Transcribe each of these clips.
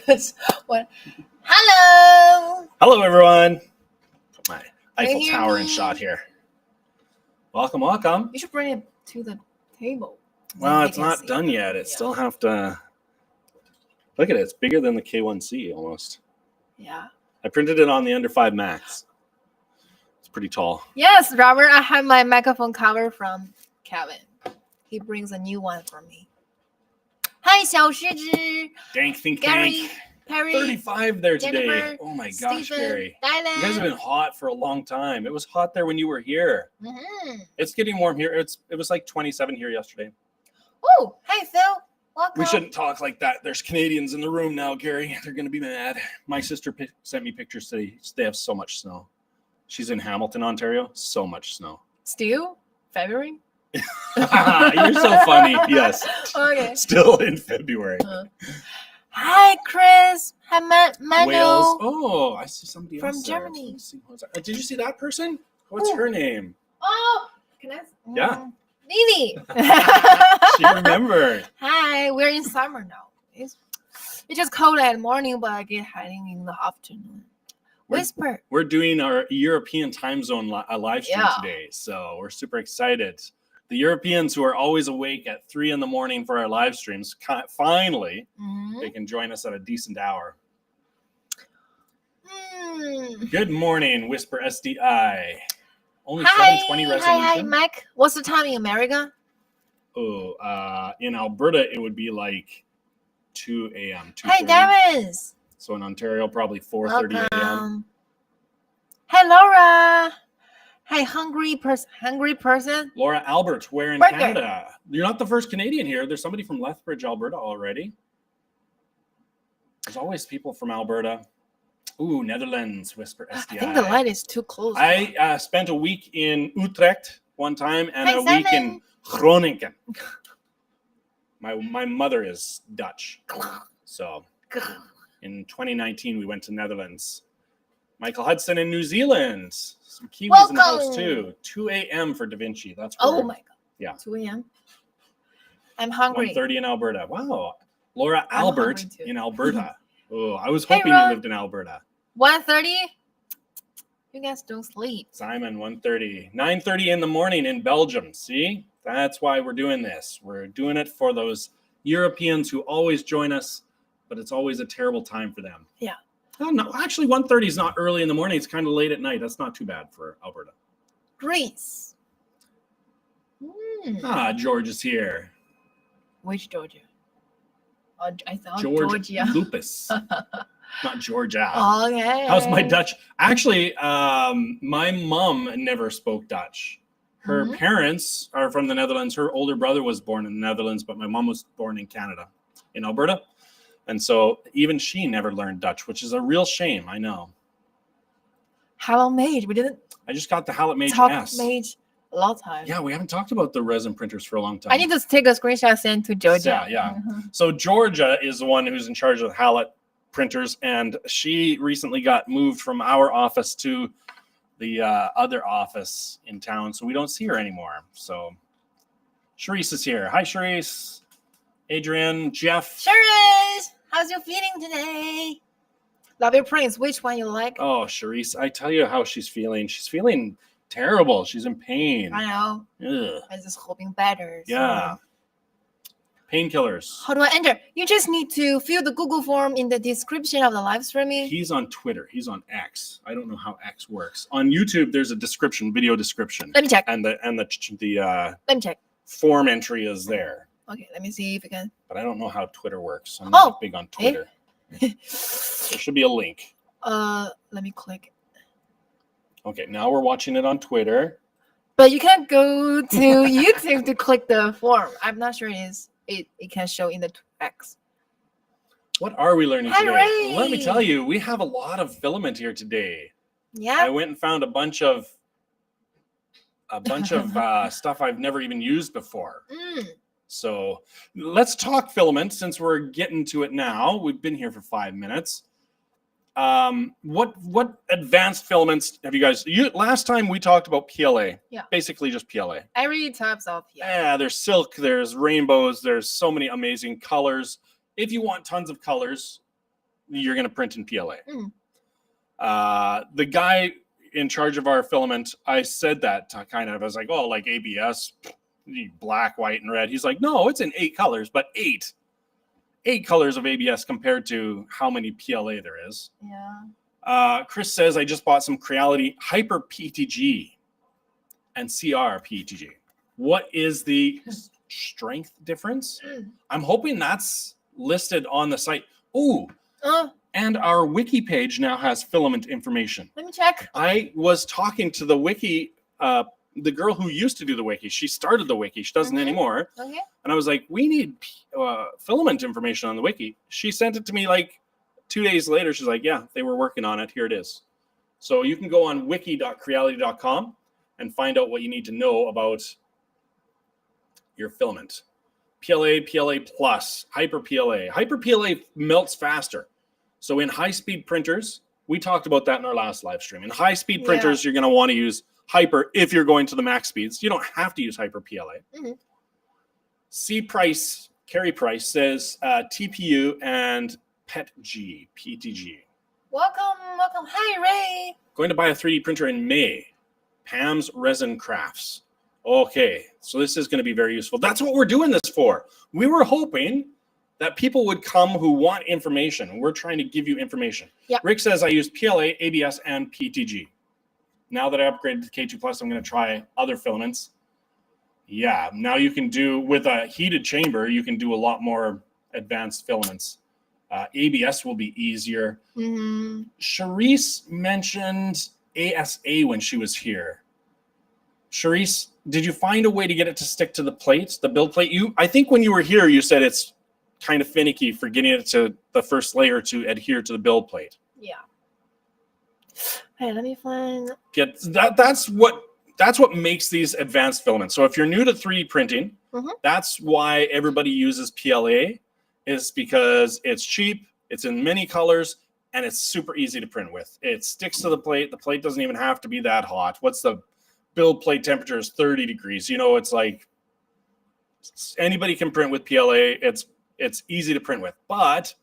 What? Hello. Hello, everyone. Put my Can you Eiffel hear Tower in me? shot here. Welcome, welcome. You should bring it to the table. Well, Then we it's can not see done it. yet. It Yeah. still have to. Look at it. It's bigger than the K1C almost. Yeah. I printed it on the Under 5 Max. It's pretty tall. Yes, Robert. I have my microphone cover from Kevin. He brings a new one for me. Hi, 小狮子 Dank think Gary, tank. Perry, 35 there today. Jennifer, Oh my gosh, Stephen, Gary. Dylan. You guys have been hot for a long time. It was hot there when you were here. It's getting warm here. It was like 27 here yesterday. Oh, hey, Phil. Welcome. We shouldn't talk like that. There's Canadians in the room now, Gary. They're going to be mad. My sister sent me pictures today. They have so much snow. She's in Hamilton, Ontario. So much snow. Still February? You're so funny. Yes. Okay. Still in February. Hi, Chris. Hi, Mano. Wales. Oh, I see somebody From else there. Germany. Let's see. Did you see that person? What's her name? Oh, can I? Yeah. Lily. She remembered. Hi, we're in summer now. It's just cold at morning, but I get hiding in the afternoon. Whisper. We're doing our European time zone live stream Yeah. today, so we're super excited. The Europeans who are always awake at 3 a.m. for our live streams, finally, they can join us at a decent hour. Good morning, Whisper SDI. Only 720 resolution. Hi, Mike. What's the time in America? Oh, in Alberta, it would be like 2 a.m. Hi, Devins. So in Ontario, probably 4:30 a.m. Hi, Laura. Hi, hungry person. Laura Albert, where in Burger. Canada? You're not the first Canadian here. There's somebody from Lethbridge, Alberta already. There's always people from Alberta. Ooh, Netherlands, Whisper SDI. I think the light is too close. I spent a week in Utrecht one time and Hi, a week Simon. in Groningen. My mother is Dutch. So in 2019, we went to Netherlands. Michael Hudson in New Zealand. Some Kiwis in the house too. 2 a.m. for Da Vinci. That's Oh weird. my God. Yeah. 2 a.m. I'm hungry. 1:30 in Alberta. Wow. Laura Albert hungry too. in Alberta. Oh, I was Hey, hoping Ron. you lived in Alberta. 1:30. You guys don't sleep. Simon, 1:30. 9:30 in the morning in Belgium. See? That's why we're doing this. We're doing it for those Europeans who always join us, but it's always a terrible time for them. Yeah. Oh, no, actually, 1:30 is not early in the morning. It's kind of late at night. That's not too bad for Alberta. Greece. George is here. Which Georgia? Oh, I thought George Georgia. Lupus. Not Georgia. Okay. How's my Dutch? Actually, my mom never spoke Dutch. Her parents are from the Netherlands. Her older brother was born in the Netherlands, but my mom was born in Canada, in Alberta. And so even she never learned Dutch, which is a real shame. I know. How made? We didn't I just got the Hallett Mage talk S. mage a lot of time. Yeah, we haven't talked about the resin printers for a long time. I need to take a screenshot send to Georgia. Yeah. So Georgia is the one who's in charge of Hallett printers, and she recently got moved from our office to the other office in town, so we don't see her anymore. So Charisse is here. Hi, Charisse. Adrian, Jeff. Charisse, how's you feeling today? Love your prints. Which one you like? Oh, Charisse, I tell you how she's feeling. She's feeling terrible. She's in pain. I know. Ugh. I'm just hoping better. So. Yeah. Painkillers. How do I enter? You just need to fill the Google form in the description of the live streaming. He's on Twitter. He's on X. I don't know how X works. On YouTube, there's a description, video description. Let me check. And the Let me check. form entry is there. Okay, let me see if I can. But I don't know how Twitter works. I'm not big on Twitter. There should be a link. Let me click. Okay, now we're watching it on Twitter. But you can't go to YouTube to click the form. I'm not sure it can show in the X. What are we learning Hi, today? Ray. Let me tell you, we have a lot of filament here today. I Yeah. went and found a bunch of stuff I've never even used before. So let's talk filament since we're getting to it now. We've been here for 5 minutes. What advanced filaments have you guys? Last time we talked about PLA. Yeah. Basically just PLA. Every types of Yeah, there's silk, there's rainbows, there's so many amazing colors. If you want tons of colors, you're going to print in PLA. Mm. The guy in charge of our filament, I said that kind of, I was like, oh, like ABS, black, white, and red. He's like, no, it's in 8 colors, but 8 colors of ABS compared to how many PLA there is. Yeah. Chris says, I just bought some Creality Hyper PTG and CR PTG. What is the strength difference? I'm hoping that's listed on the site. Ooh, and our wiki page now has filament information. Let me check. I was talking to the wiki, the girl who used to do the wiki. She started the wiki. She doesn't anymore. Okay. And I was like, we need filament information on the wiki. She sent it to me like 2 days later. She's like, yeah, they were working on it. Here it is. So you can go on wiki.creality.com and find out what you need to know about your filament. PLA, PLA plus, Hyper PLA. Hyper PLA melts faster. So in high-speed printers, we talked about that in our last live stream. In high-speed printers, you're going to want to use Hyper if you're going to the max speeds. You don't have to use Hyper PLA. C Price, Carrie Price says TPU and PTG. Welcome. Hi, Ray. Going to buy a 3D printer in May. Pam's Resin Crafts. Okay, so this is going to be very useful. That's what we're doing this for. We were hoping that people would come who want information. We're trying to give you information. Yeah. Rick says I use PLA, ABS, and PTG. Now that I upgraded to K2 Plus, I'm going to try other filaments. Yeah, now you can do, with a heated chamber, you can do a lot more advanced filaments. ABS will be easier. Charisse mentioned ASA when she was here. Charisse, did you find a way to get it to stick to the plate, the build plate? I think when you were here, you said it's kind of finicky for getting it to the first layer to adhere to the build plate. Yeah. Hey, let me find. That's what makes these advanced filaments. So if you're new to 3D printing, that's why everybody uses PLA, is because it's cheap, it's in many colors, and it's super easy to print with. It sticks to the plate. The plate doesn't even have to be that hot. What's the build plate temperature is 30 degrees. You know, it's like anybody can print with PLA. It's easy to print with, but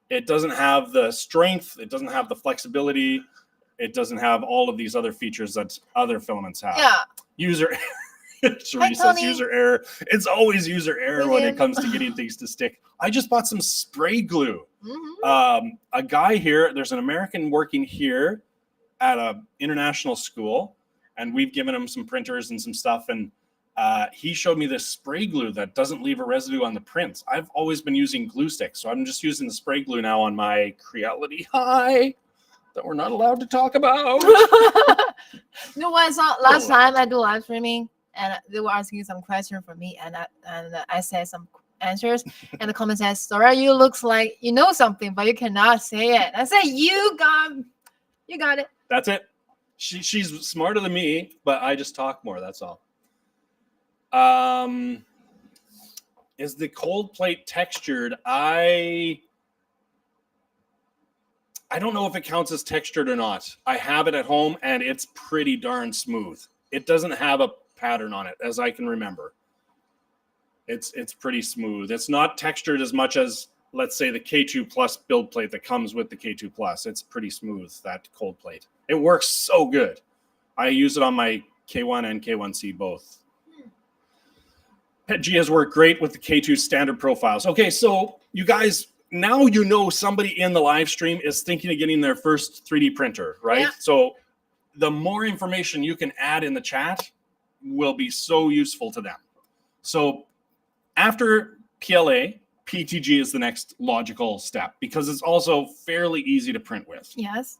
it doesn't have the strength. It doesn't have the flexibility. It doesn't have all of these other features that other filaments have. Yeah. User Sheree says user error. It's always user error when it comes to getting things to stick. I just bought some spray glue. A guy here, there's an American working here at a international school, and we've given him some printers and some stuff, and he showed me this spray glue that doesn't leave a residue on the prints. I've always been using glue sticks, so I'm just using the spray glue now on my Creality High that we're not allowed to talk about. You know what I saw last time I do live streaming, and they were asking some questions for me, and I said some answers, and the comment says, "Zora, you looks like you know something, but you cannot say it." I said, "You got it." That's it. She's smarter than me, but I just talk more. That's all. Is the cold plate textured? I don't know if it counts as textured or not. I have it at home, and it's pretty darn smooth. It doesn't have a pattern on it, as I can remember. It's pretty smooth. It's not textured as much as, let's say, the K2 Plus build plate that comes with the K2 Plus. It's pretty smooth, that cold plate. It works so good. I use it on my K1 and K1C both. PetG has worked great with the K2 standard profiles. Okay, so you guys, now you know somebody in the live stream is thinking of getting their first 3D printer, right? Yeah. So the more information you can add in the chat will be so useful to them. So after PLA, PTG is the next logical step because it's also fairly easy to print with. Yes.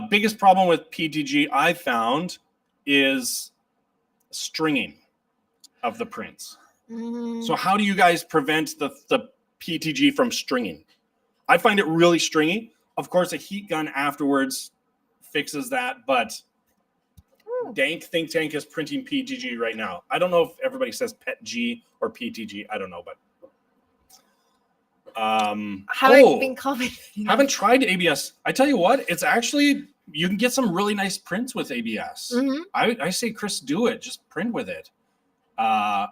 Biggest problem with PTG I found is stringing of the prints. So how do you guys prevent the PTG from stringing? I find it really stringy. Of course, a heat gun afterwards fixes that, but Dank Think Tank is printing PTG right now. I don't know if everybody says PetG or PTG. I don't know, but haven't been commenting. Haven't tried ABS. I tell you what, it's actually, you can get some really nice prints with ABS. I say, Chris, do it. Just print with it.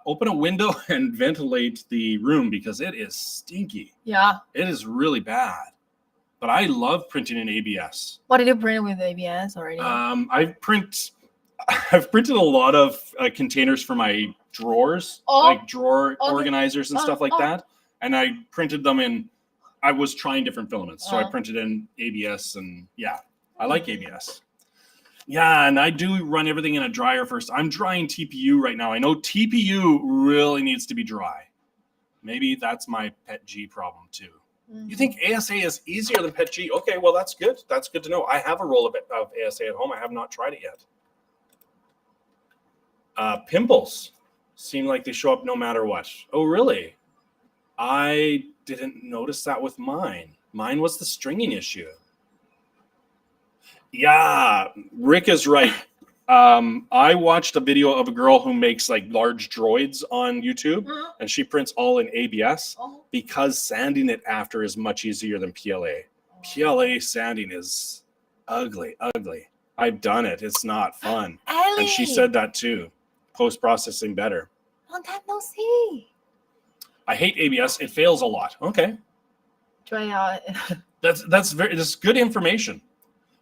Open a window and ventilate the room because it is stinky. Yeah. It is really bad. but I love printing in ABS. What did you print with ABS already? I've printed a lot of containers for my drawers, like drawer organizers and stuff like that. And I printed them in. I was trying different filaments, so I printed in ABS, and yeah, I like ABS. Yeah, and I do run everything in a dryer first. I'm drying TPU right now. I know TPU really needs to be dry. Maybe that's my Pet G problem too. You think ASA is easier than Pet G? Okay, well, that's good. That's good to know. I have a roll of ASA at home. I have not tried it yet. Pimples seem like they show up no matter what. Oh, really? I didn't notice that with mine. Mine was the stringing issue. Yeah, Rick is right. I watched a video of a girl who makes like large droids on YouTube, and she prints all in ABS because sanding it after is much easier than PLA. PLA sanding is ugly. I've done it. It's not fun. And she said that too. Post-processing better. Long time no see. I hate ABS. It fails a lot. Okay. Try out. That's good information.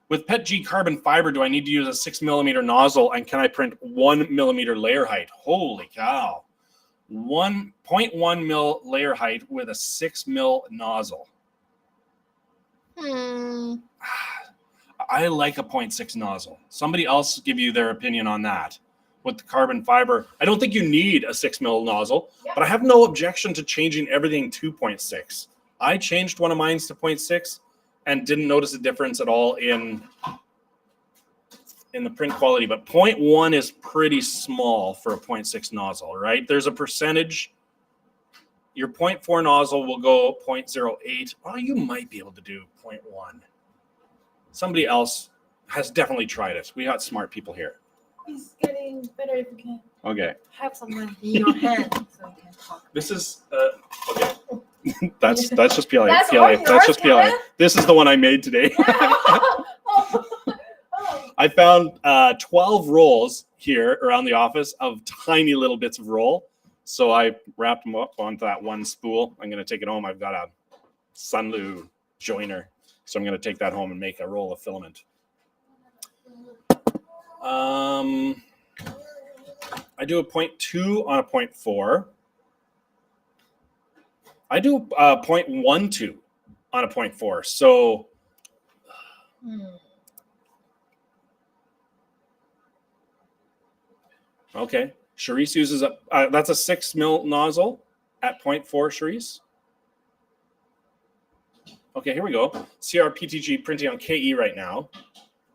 With Pet G carbon fiber, do I need to use a 6mm nozzle, and can I print 1mm layer height? Holy cow. 1.1 mil layer height with a 6mm nozzle. I like a 0.6 nozzle. Somebody else give you their opinion on that. With the carbon fiber, I don't think you need a 6mm nozzle, but I have no objection to changing everything to 0.6. I changed one of mine to 0.6 and didn't notice a difference at all in the print quality, but 0.1 is pretty small for a 0.6 nozzle, right? There's a percentage. Your 0.4 nozzle will go 0.08. Oh, you might be able to do 0.1. Somebody else has definitely tried it. We got smart people here. It's getting better if you can. Okay. Have someone in your hand so you can talk. This is okay. That's just PLA. That's PLA. yours, That's just PLA. Kevin? This is the one I made today. I found 12 rolls here around the office of tiny little bits of roll. So I wrapped them up onto that one spool. I'm going to take it home. I've got a Sunlu joiner. So I'm going to take that home and make a roll of filament. I do a 0.2 on a 0.4. I do 0.12 on a 0.4. So okay. Charisse uses that's a 6mm nozzle at 0.4, Charisse. Okay, here we go. CRPTG printing on KE right now.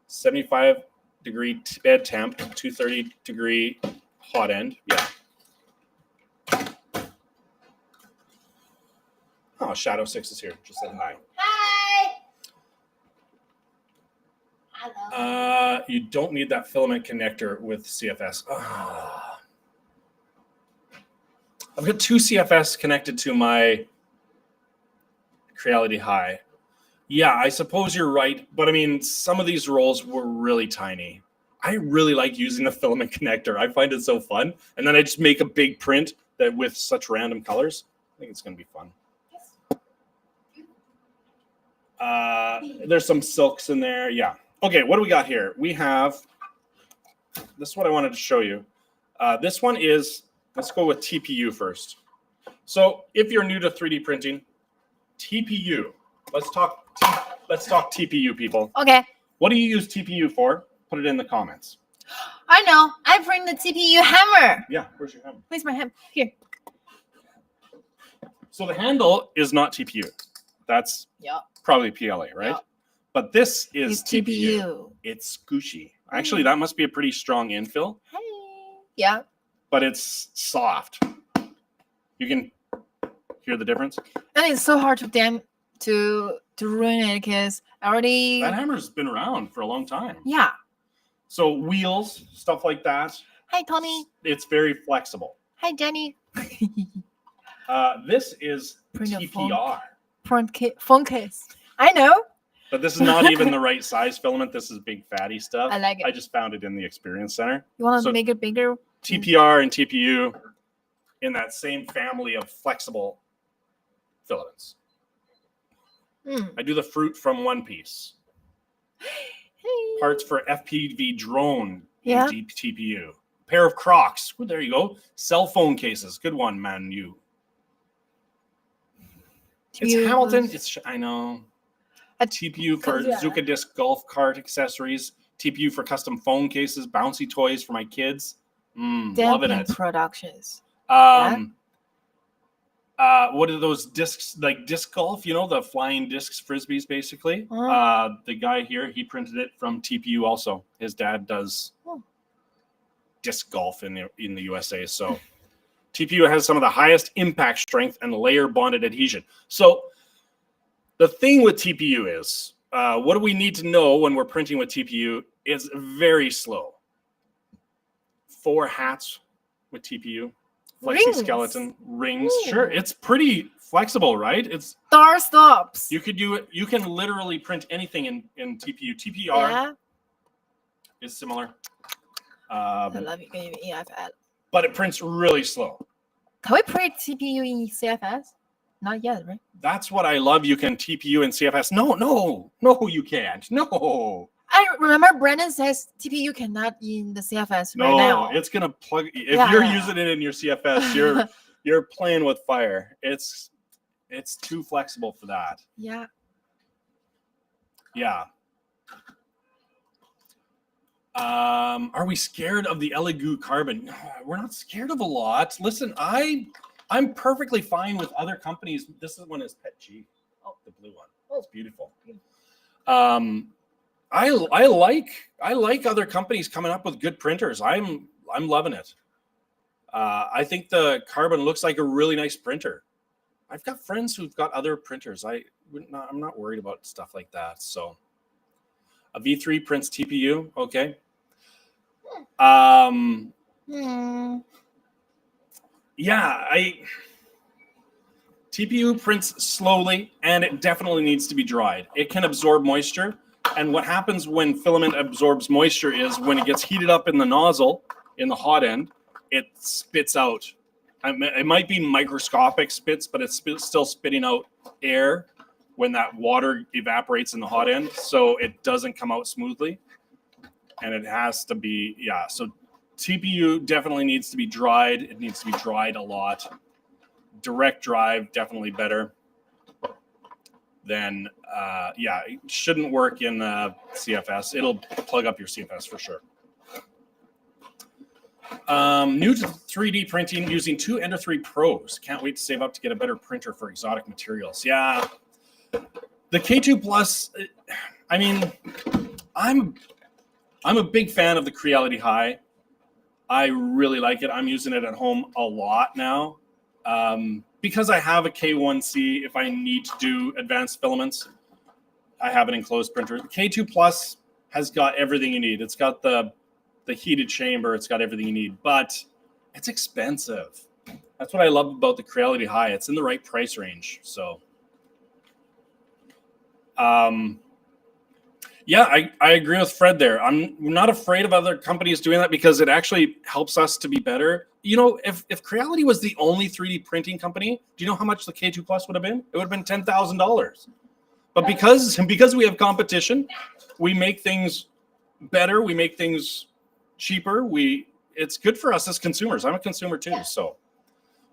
75-degree bed temp, 230-degree hot end. Yeah. Oh, Shadow 6 is here. Just said hi. Hi. Hello. You don't need that filament connector with CFS. Oh. I've got 2 CFS connected to my Creality High. Yeah, I suppose you're right. But I mean, some of these rolls were really tiny. I really like using the filament connector. I find it so fun. And then I just make a big print that with such random colors. I think it's going to be fun. There's some silks in there. Yeah. Okay, what do we got here? We have, this is what I wanted to show you. This one is, let's go with TPU first. So if you're new to 3D printing, TPU, let's talk TPU, people. Okay. What do you use TPU for? Put it in the comments. I know. I bring the TPU hammer. Yeah, where's your hammer? Where's my hammer? Here. So the handle is not TPU. That's probably PLA, right? Yep. But this is It's TPU. TPU. It's squishy. Actually, that must be a pretty strong infill. Hey. Yeah. But it's soft. You can hear the difference. And it's so hard to ruin it because I already. That hammer's been around for a long time. Yeah. So wheels, stuff like that. Hi, Tony. It's very flexible. Hi, Jenny. This is Print a TPR. Phone case. I know. But this is not even the right size filament. This is big fatty stuff. I like it. I just found it in the Experience Center. You want to So make it bigger? TPR and TPU in that same family of flexible filaments. I do the fruit from One Piece. Hey. Parts for FPV drone Yeah. in TPU. Pair of Crocs. Well, there you go. Cell phone cases. Good one, man. It's TPU Hamilton. plus- I know. A- TPU for yeah. Zuka Disc golf cart accessories. TPU for custom phone cases. Bouncy toys for my kids. Loving Damping it. Productions. What are those discs, like disc golf, the flying discs, frisbees, basically. The guy here, he printed it from TPU also. His dad does disc golf in the USA. So TPU has some of the highest impact strength and layer bonded adhesion. So the thing with TPU is, what do we need to know when we're printing with TPU? It's very slow. 4 hats with TPU. Flexi-skeleton rings. Ooh. Sure, it's pretty flexible, right? It's Star stops. you could do it. You can literally print anything in TPU. TPR is similar, I love you. Can you EFL? but it prints really slow. Can we print CPU in CFS? Not yet, right? That's what I love. You can TPU and CFS. No, you can't. No. I remember Brandon says TPU cannot in the CFS right now. It's gonna plug. If you're using it in your CFS, you're playing with fire. It's too flexible for that. Yeah. Yeah. Are we scared of the Elegoo carbon? No, we're not scared of a lot. Listen, I'm perfectly fine with other companies. This one is Pet G. Oh, the blue one. Oh, it's beautiful. I like other companies coming up with good printers. I'm loving it. I think the carbon looks like a really nice printer. I've got friends who've got other printers. I'm not worried about stuff like that. So a V3 prints TPU. Okay. Yeah, TPU prints slowly, and it definitely needs to be dried. It can absorb moisture. And what happens when filament absorbs moisture is when it gets heated up in the nozzle, in the hot end, it spits out. It might be microscopic spits, but it's still spitting out air when that water evaporates in the hot end. So it doesn't come out smoothly. And it has to be, so TPU definitely needs to be dried. It needs to be dried a lot. Direct drive, definitely better. Then, it shouldn't work in CFS. It'll plug up your CFS for sure. New to 3D printing using 2 Ender 3 Pros. Can't wait to save up to get a better printer for exotic materials. Yeah. The K2 Plus, I mean, I'm a big fan of the Creality High. I really like it. I'm using it at home a lot now. Because I have a K1C, if I need to do advanced filaments, I have an enclosed printer. The K2 Plus has got everything you need. It's got the heated chamber. It's got everything you need, but it's expensive. That's what I love about the Creality High. It's in the right price range. So, I agree with Fred there. I'm not afraid of other companies doing that because it actually helps us to be better. If Creality was the only 3D printing company, do you know how much the K2 Plus would have been? It would have been $10,000. But because we have competition, we make things better. We make things cheaper. It's good for us as consumers. I'm a consumer too. So,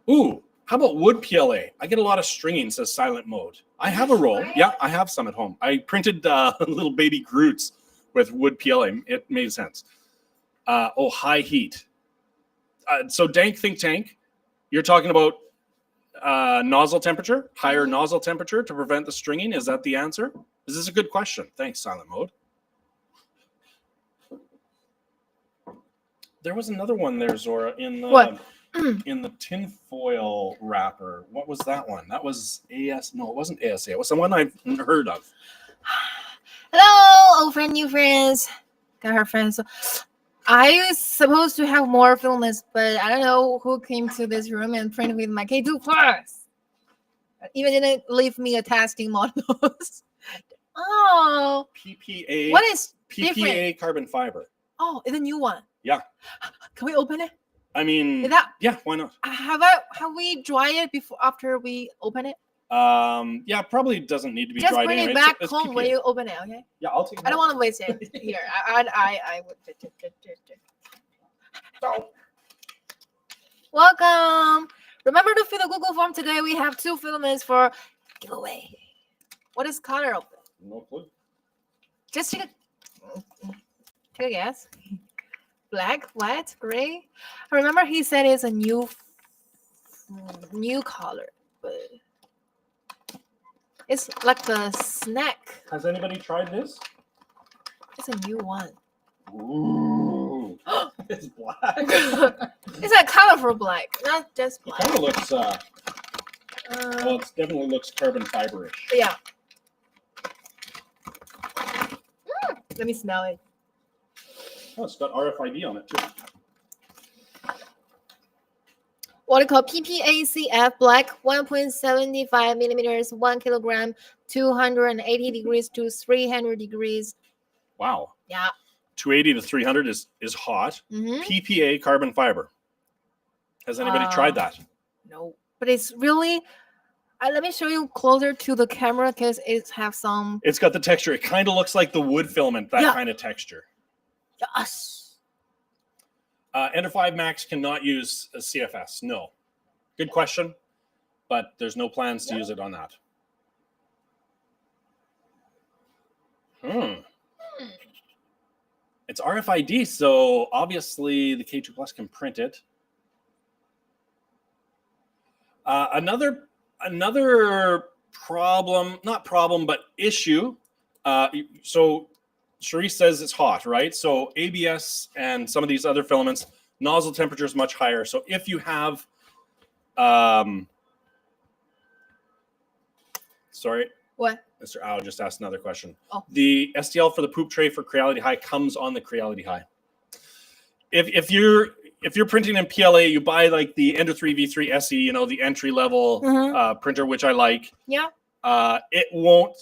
how about wood PLA? I get a lot of stringing, says Silent Mode. I have a roll. Yeah, I have some at home. I printed little baby Groots with wood PLA. It made sense. High heat. So Dank Think Tank, you're talking about nozzle temperature, higher nozzle temperature to prevent the stringing. Is that the answer? Is this a good question? Thanks, Silent Mode. There was another one there, Zora, in the tinfoil wrapper. What was that one? That was AS. No, it wasn't ASA. It was someone I've heard of. Hello, old friend, new friends. Got her friends. I was supposed to have more filaments, but I don't know who came to this room and printed with my K2 Plus. Even didn't leave me a testing model. Oh. PPA. What is PPA different? carbon fiber? Oh, it's a new one. Yeah. Can we open it? I mean, Is that, yeah, why not? have we dry it after we open it? Yeah, probably doesn't need to be Just dried bring anyway. it back It's home when PPA. you open it, okay? Yeah, I'll take it. I don't want to waste it here. I would. Welcome. Remember to fill the Google form today. We have 2 filaments for giveaway. What is color of it? No clue. Just take a guess. Black, white, gray. Remember, he said it's a new color, but it's like a snack. Has anybody tried this? It's a new one. Ooh, it's black. It's a colorful black, not just It black. kind of looks. Well, it definitely looks carbon fiberish. Yeah. Let me smell it. Oh, it's got RFID on it too. What it called PPACF black, 1.75 millimeters, 1 kilogram, 280 degrees to 300 degrees. Wow. Yeah. 280 to 300 is hot. Mm-hmm. PPA carbon fiber. Has anybody tried that? No, but it's really. Let me show you closer to the camera because it has some. It's got the texture. It kind of looks like the wood filament, that kind of texture. Yes. Ender 5 Max cannot use a CFS. No. Good question, but there's no plans to use it on that. It's RFID, so obviously the K2 Plus can print it. Another problem, not problem, but issue. So Cherise says it's hot, right? So ABS and some of these other filaments, nozzle temperature is much higher. So if you have, sorry. What? Mr. Au just asked another question. Oh. The STL for the poop tray for Creality High comes on the Creality High. If you're printing in PLA, you buy like the Ender 3 V3 SE, you know, the entry level printer, which I like. Yeah. It won't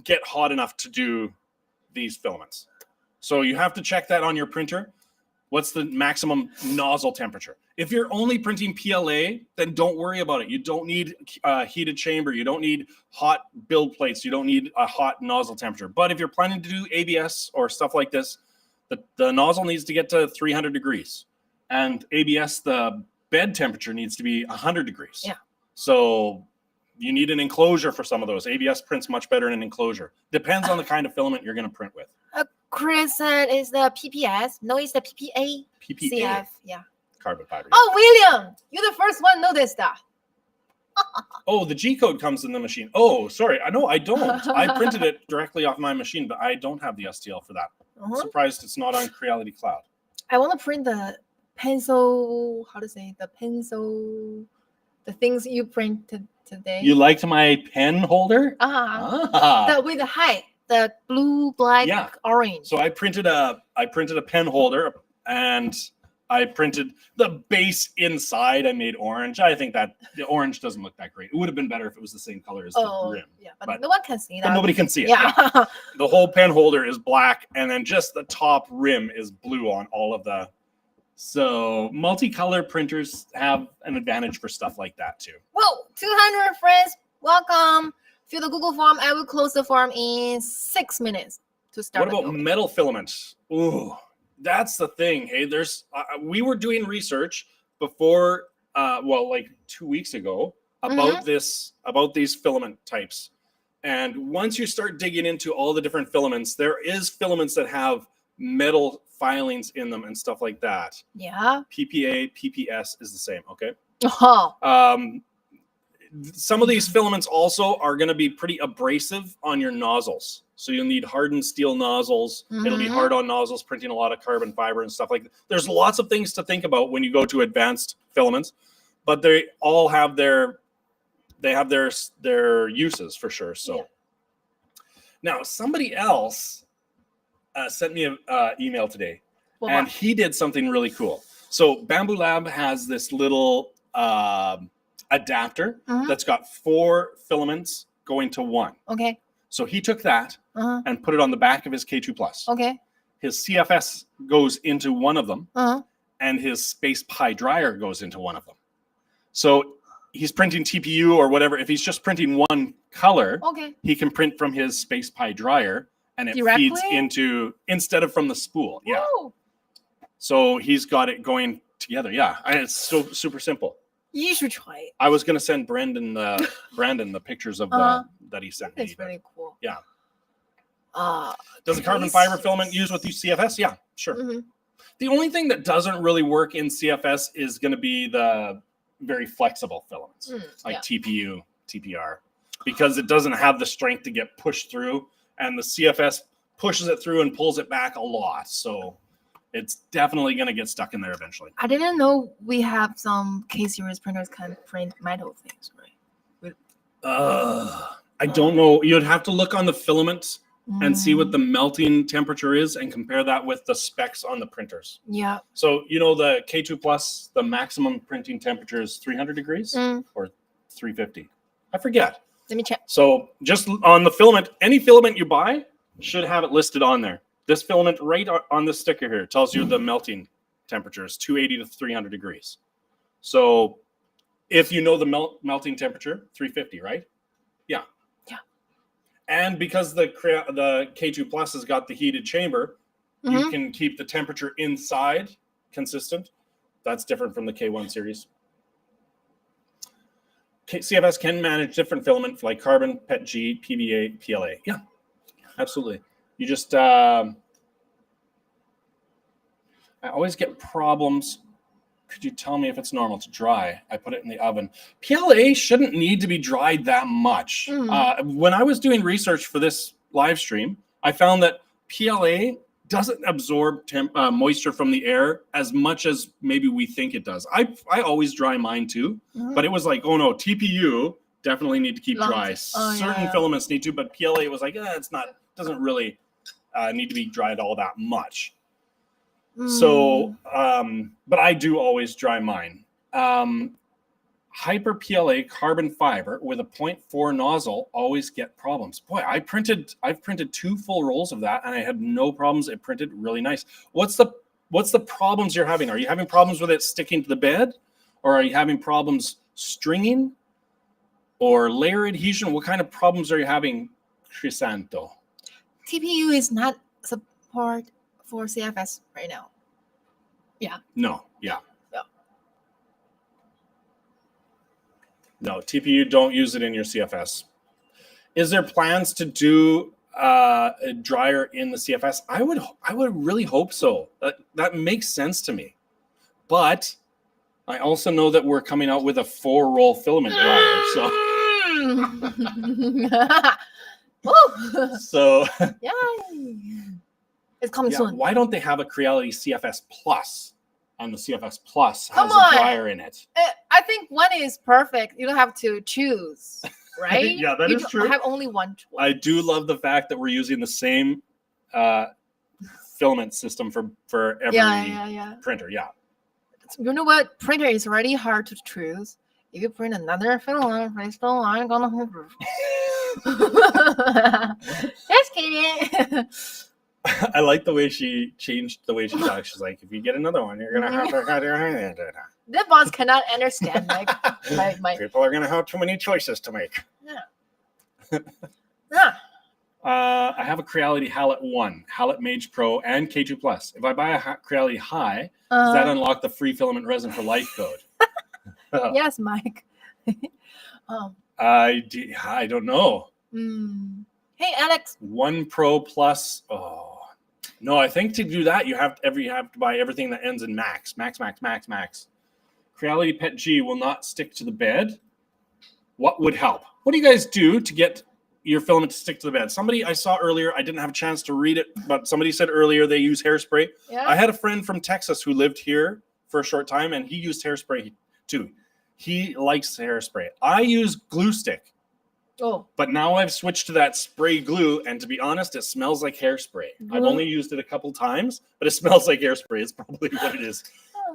get hot enough to do these filaments. So you have to check that on your printer. What's the maximum nozzle temperature? If you're only printing PLA, then don't worry about it. You don't need a heated chamber. You don't need hot build plates. You don't need a hot nozzle temperature. But if you're planning to do ABS or stuff like this, the nozzle needs to get to 300 degrees. And ABS, the bed temperature needs to be 100 degrees. Yeah. So you need an enclosure for some of those. ABS prints much better in an enclosure. Depends on the kind of filament you're going to print with. Chris said it's the PPS. No, it's the PPA. PPA. CF. Yeah. Carbon fiber. Oh, William, you're the first one to know this stuff. Oh, the G code comes in the machine. Oh, sorry. I know I don't. I printed it directly off my machine, but I don't have the STL for that. I'm surprised it's not on Creality Cloud. I want to print the pencil. How to say the pencil? The things you printed today. You liked my pen holder? With the height, the blue, black, orange. So I printed a pen holder, and I printed the base inside. I made orange. I think that the orange doesn't look that great. It would have been better if it was the same color as the rim. Yeah, but no one can see that. But nobody can see it. Yeah. The whole pen holder is black, and then just the top rim is blue on all of the. So multicolor printers have an advantage for stuff like that too. Whoa, 200 friends, welcome. Fill the Google form. I will close the form in 6 minutes to start. What about metal filaments? Ooh, that's the thing. Hey, there's we were doing research before, like 2 weeks ago about these filament types. And once you start digging into all the different filaments, there is filaments that have metal filings in them and stuff like that. Yeah. PPA, PPS is the same. Okay. Oh. Some of these filaments also are going to be pretty abrasive on your nozzles. So you'll need hardened steel nozzles. It'll be hard on nozzles, printing a lot of carbon fiber and stuff like that. There's lots of things to think about when you go to advanced filaments, but they all have their uses for sure. So now somebody else sent me an email today, and he did something really cool. So Bamboo Lab has this little adapter that's got 4 filaments going to 1. Okay. So he took that and put it on the back of his K2 Plus. Okay. His CFS goes into one of them, and his Space Pi dryer goes into one of them. So he's printing TPU or whatever, if he's just printing one color, Okay. he can print from his Space Pie dryer, and it Directly? feeds into instead of from the spool. Yeah. Woo! So he's got it going together. Yeah, and it's so super simple. You should try it. I was gonna send Brandon the pictures of that he sent That's me. but really cool. Yeah. Uh, Does the carbon fiber filament use with the CFS? Yeah, sure. Mhm. The only thing that doesn't really work in CFS is going to be the very flexible filaments, like TPU, TPR, because it doesn't have the strength to get pushed through, and the CFS pushes it through and pulls it back a lot. So it's definitely going to get stuck in there eventually. I didn't know we have some K-series printers can print metal things, right? I don't know. You'd have to look on the filament and see what the melting temperature is and compare that with the specs on the printers. Yeah. So, the K2 Plus, the maximum printing temperature is 300 degrees or 350. I forget. Let me check. So just on the filament, any filament you buy should have it listed on there. This filament right on this sticker here tells you the melting temperature is 280 to 300 degrees. So if you know the melting temperature, 350, right? Yeah. Yeah. And because the K2 Plus has got the heated chamber, you can keep the temperature inside consistent. That's different from the K1 series. CFS can manage different filament like carbon, PETG, PBA, PLA. Yeah, absolutely. You just, I always get problems. Could you tell me if it's normal to dry? I put it in the oven. PLA shouldn't need to be dried that much. When I was doing research for this live stream, I found that PLA doesn't absorb moisture from the air as much as maybe we think it does. I always dry mine too, but it was like, oh no, TPU definitely need to keep dry. Certain filaments need to, but PLA was like, doesn't really need to be dried all that much. So, but I do always dry mine. Hyper PLA carbon fiber with a 0.4 nozzle always get problems. Boy, I've printed 2 full rolls of that and I had no problems. It printed really nice. What's the problems you're having? Are you having problems with it sticking to the bed? Or are you having problems stringing? Or layer adhesion? What kind of problems are you having, Crisanto? TPU is not support for CFS right now. Yeah. No, yeah. No, TPU, don't use it in your CFS. Is there plans to do a dryer in the CFS? I would really hope so. That makes sense to me. But I also know that we're coming out with a 4-roll filament dryer. So, Yay! It's coming soon. Why don't they have a Creality CFS Plus? And the CFS Plus Come has on. a dryer in it. I think one is perfect. You don't have to choose, right? Yeah, that is true. I have only one choice. I do love the fact that we're using the same filament system for every printer. Yeah. You know what? Printer is already hard to choose. If you print another filament, I'm gonna. Just kidding. I like the way she changed the way she talks. She's like, if you get another one, you're gonna have to. The boss cannot understand. My People are gonna have too many choices to make. Yeah. I have a Creality Hallet 1, Hallet Mage Pro, and K2 Plus. If I buy a Creality High, does that unlock the free filament resin for life code? Yes, Mike. I don't know. Hey, Alex. 1 Pro Plus. Oh no, I think to do that you have to buy everything that ends in max. Creality Pet G will not stick to the bed. What would help? What do you guys do to get your filament to stick to the bed? Somebody I saw earlier, I didn't have a chance to read it, but somebody said earlier they use hairspray. Yeah. I had a friend from Texas who lived here for a short time, and he used hairspray too. He likes hairspray. I use glue stick. Oh. But now I've switched to that spray glue, and to be honest, it smells like hairspray. I've only used it a couple times, but it smells like hairspray. It's probably what it is.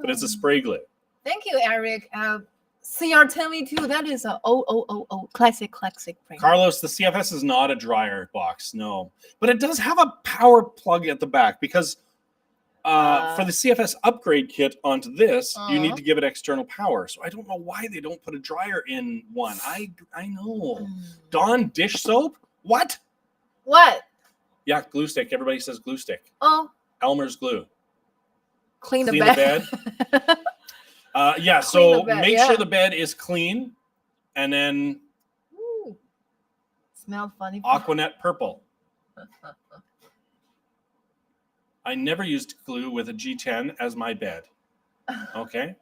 But it's a spray glue. Thank you, Eric. CR10V2, that is a classic print. Carlos, the CFS is not a dryer box, no. But it does have a power plug at the back because For the CFS upgrade kit onto this, you need Uh-huh. to give it external power. So I don't know why they don't put a dryer in one. I know. Dawn dish soap? What? What? Yeah, glue stick. Everybody says glue stick. Oh, Elmer's glue. clean the Clean the bed. Yeah, Clean so the bed, make yeah. sure the bed is clean, and then Ooh. Smell funny. Aquanet purple. I never used glue with a G10 as my bed. Okay.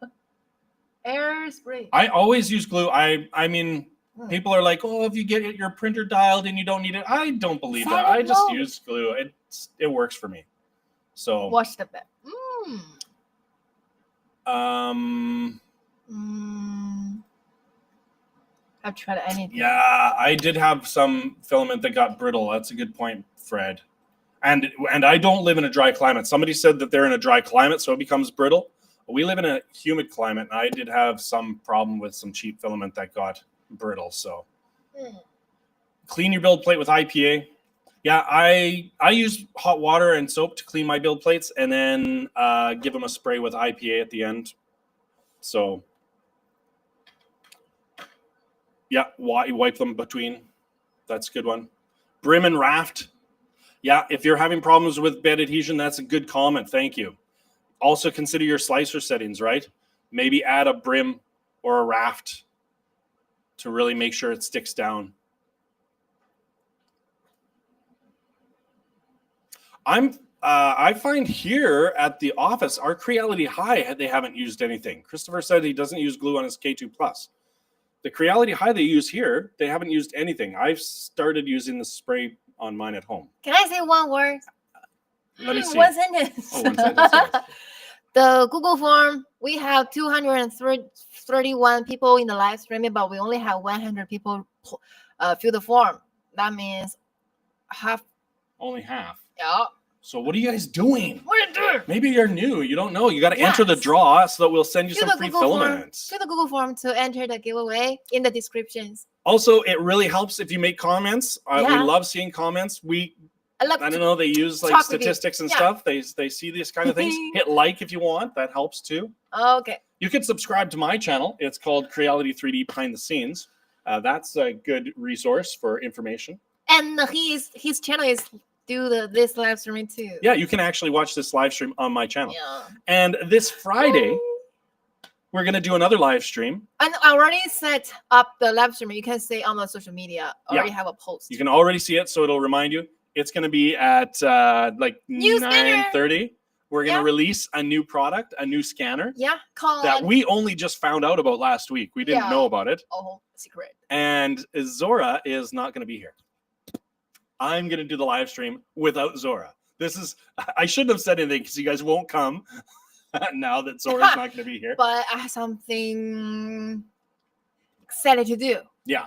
Air spray. I always use glue. I mean, people are like, oh, if you get your printer dialed and you don't need it. I don't believe that. I just No. use glue. It works for me. So Wash the bed. I've tried anything. Yeah, I did have some filament that got brittle. That's a good point, Fred. And I don't live in a dry climate. Somebody said that they're in a dry climate, so it becomes brittle. We live in a humid climate, and I did have some problem with some cheap filament that got brittle. So clean your build plate with IPA. Yeah, I use hot water and soap to clean my build plates, and then give them a spray with IPA at the end. So yeah, wipe them between. That's a good one. Brim and raft. Yeah, if you're having problems with bed adhesion, that's a good comment. Thank you. Also consider your slicer settings, right? Maybe add a brim or a raft to really make sure it sticks down. I find here at the office, our Creality High, they haven't used anything. Christopher said he doesn't use glue on his K2 Plus. The Creality High they use here, they haven't used anything. I've started using the spray on mine at home. Can I say one word? Let me see. One sentence. Oh, one sentence. Yes. The Google form, we have 231 people in the live streaming, but we only have 100 people fill the form. That means half. Only half. Yeah. So what are you guys doing? What are you doing? Maybe you're new. You don't know. You got to enter the draw so that we'll send you some free filaments. Fill the Google form to enter the giveaway in the descriptions. Also, it really helps if you make comments. We love seeing comments. I don't know. They use like statistics and stuff. They see these kind of things. Hit like if you want. That helps too. Okay. You can subscribe to my channel. It's called Creality 3D Behind the Scenes. That's a good resource for information. And his channel is this live streaming too. Yeah, you can actually watch this live stream on my channel. Yeah. And this Friday, we're going to do another live stream. And I already set up the live stream. You can see on the social media. I already have a post. You can already see it, so it'll remind you. It's going to be at like 9:30. We're going to release a new product, a new scanner. Yeah, called that we only just found out about last week. We didn't know about it. Oh, secret. And Zora is not going to be here. I'm going to do the live stream without Zora. I shouldn't have said anything because you guys won't come now that Zora's not going to be here. But I have something excited to do. Yeah.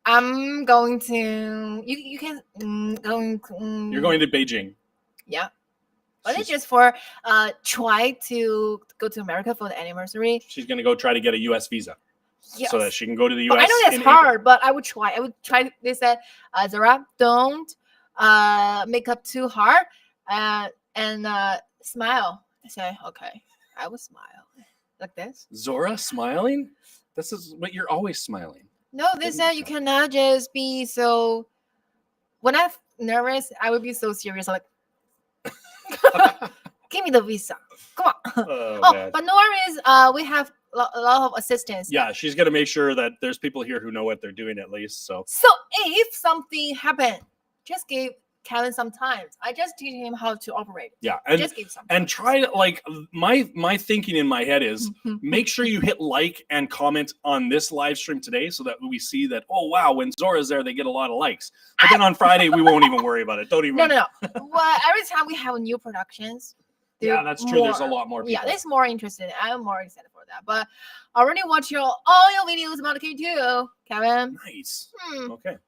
I'm going to, you can, You're going to Beijing. Yeah. But it's just for, try to go to America for the anniversary. She's going to go try to get a U.S. visa. Yes. So that she can go to the U.S. I know that's hard, but I would try. They said, Zora, don't make up too hard and smile. I said, okay, I will smile like this. Zora smiling? But you're always smiling. No, they said you cannot just be so. When I'm nervous, I would be so serious. Like, give me the visa. Come on. But no worries. We have a lot of assistance. Yeah, she's gonna make sure that there's people here who know what they're doing at least. So if something happened, just give Kevin some time. I just teach him how to operate. Yeah, and try to, like, my thinking in my head is make sure you hit like and comment on this live stream today so that we see that, oh wow, when Zora's there they get a lot of likes. But then on Friday we won't even worry about it. Don't even. No. Well, every time we have new productions. Yeah, that's true. There's a lot more people. Yeah, there's more interested. I'm more excited for that. But I already watched all your videos about the K2, Kevin. Nice. Okay.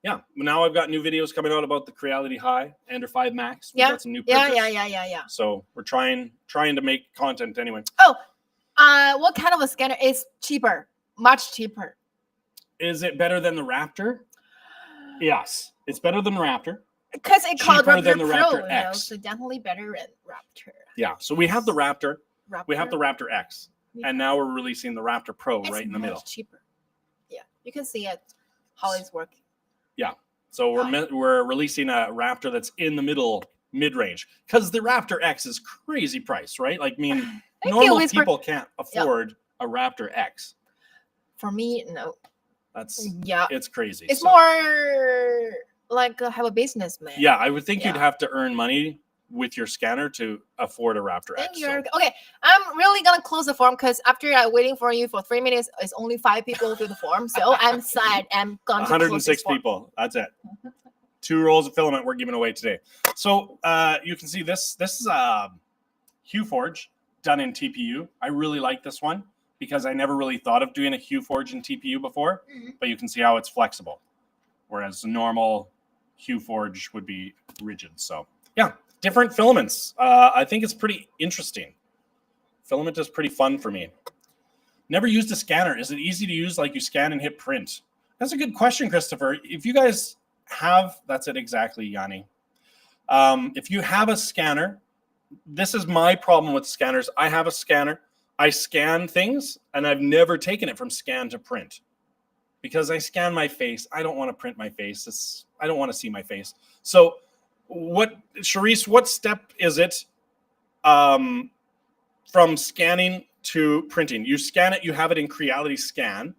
Yeah. Now I've got new videos coming out about the Creality High Ender 5 Max. We've got some new purchase. Yeah. So we're trying to make content anyway. Oh, what kind of a scanner is cheaper? Much cheaper. Is it better than the Raptor? Yes, it's better than the Raptor. Because it called cheaper Raptor than the Pro, Raptor you know, X. so definitely better than Raptor. Yeah. So we have the Raptor, Raptor. we have the Raptor X, Yeah. and now we're releasing the Raptor Pro It's right in the much middle. cheaper. Yeah, you can see it how it's working. So we're releasing a Raptor that's in the middle, mid-range, because the Raptor X is crazy price, right? Like, I mean, normal people can't afford a Raptor X. For me, no. It's crazy. It's more like have a businessman. Yeah, I would think you'd have to earn money with your scanner to afford a Raptor X. Okay, I'm really gonna close the form because after waiting for you for 3 minutes, it's only 5 people through the form. So I'm sad. I'm gonna 106 people. That's it. 2 rolls of filament we're giving away today. So you can see this is a HueForge done in TPU. I really like this one because I never really thought of doing a HueForge in TPU before, but you can see how it's flexible, whereas normal HueForge would be rigid. So yeah, different filaments. I think it's pretty interesting. Filament is pretty fun for me. Never used a scanner. Is it easy to use, like you scan and hit print? That's a good question, Christopher. If you guys have, that's it exactly, Yanni. If you have a scanner, this is my problem with scanners. I have a scanner. I scan things, and I've never taken it from scan to print because I scan my face. I don't want to print my face. I don't want to see my face. So Charisse, what step is it from scanning to printing? You scan it, you have it in Creality Scan.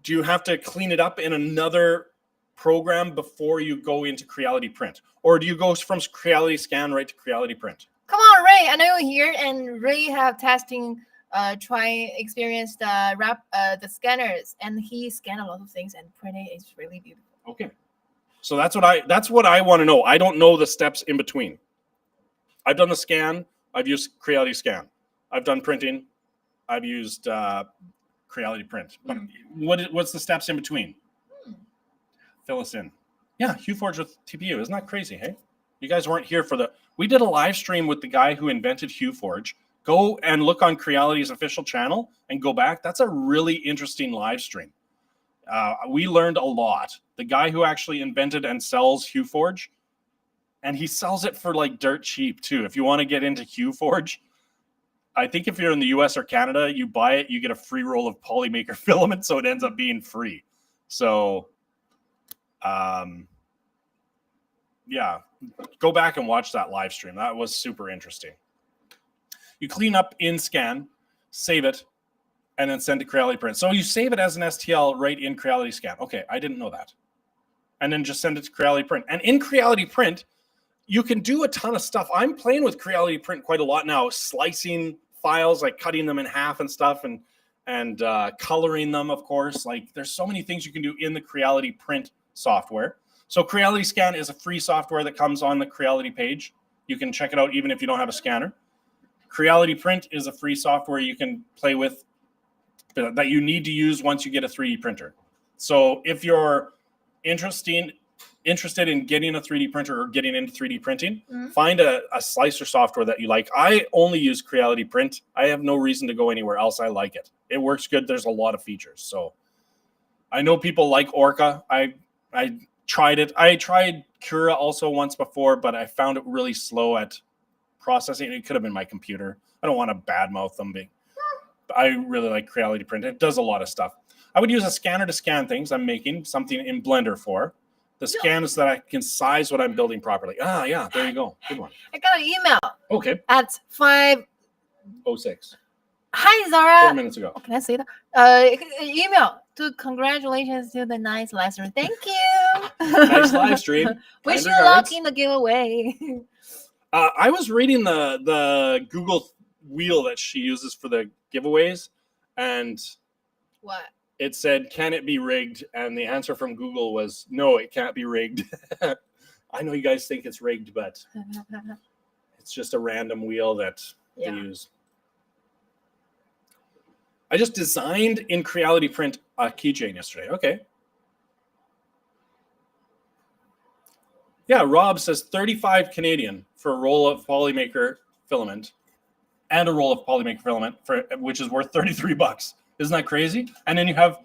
Do you have to clean it up in another program before you go into Creality Print? Or do you go from Creality Scan right to Creality Print? Come on, Ray. I know you're here, and Ray have testing, experience the scanners, and he scanned a lot of things, and printing is really beautiful. Okay. So that's what I want to know. I don't know the steps in between. I've done the scan. I've used Creality Scan. I've done printing. I've used Creality Print. But what's the steps in between? Fill us in. Yeah, HueForge with TPU. Isn't that crazy, hey? You guys weren't here for we did a live stream with the guy who invented HueForge. Go and look on Creality's official channel and go back. That's a really interesting live stream. We learned a lot. The guy who actually invented and sells HueForge, and he sells it for like dirt cheap too. If you want to get into HueForge, I think if you're in the US or Canada, you buy it, you get a free roll of Polymaker filament, so it ends up being free. So, yeah, go back and watch that live stream. That was super interesting. You clean up in Scan, save it, and then send to Creality Print. So you save it as an STL right in Creality Scan. Okay, I didn't know that. And then just send it to Creality Print. And in Creality Print, you can do a ton of stuff. I'm playing with Creality Print quite a lot now, slicing files, like cutting them in half and stuff, and coloring them, of course. Like, there's so many things you can do in the Creality Print software. So Creality Scan is a free software that comes on the Creality page. You can check it out even if you don't have a scanner. Creality Print is a free software you can play with that you need to use once you get a 3D printer. So if you're interested in getting a 3D printer or getting into 3D printing, find a slicer software that you like. I only use Creality Print. I have no reason to go anywhere else. I like it. It works good. There's a lot of features. So I know people like Orca. I tried it. I tried Cura also once before, but I found it really slow at processing. It could have been my computer. I don't want to badmouth them. I really like Creality Print. It does a lot of stuff. I would use a scanner to scan things I'm making something in Blender for. The scan is that I can size what I'm building properly. Ah, yeah, there you go. Good one. I got an email. Okay. At 5:06. Hi, Zora. 4 minutes ago. Oh, can I say that? Email to congratulations to the nice live stream. Thank you. Nice live stream. Wish you luck in the giveaway. I was reading the Google wheel that she uses for the giveaways, and what? It said, can it be rigged? And the answer from Google was, no, it can't be rigged. I know you guys think it's rigged, but it's just a random wheel that they use. I just designed in Creality Print a keychain yesterday. Okay. Yeah, Rob says 35 Canadian for a roll of Polymaker filament and a roll of Polymaker filament, which is worth $33. Isn't that crazy? And then you have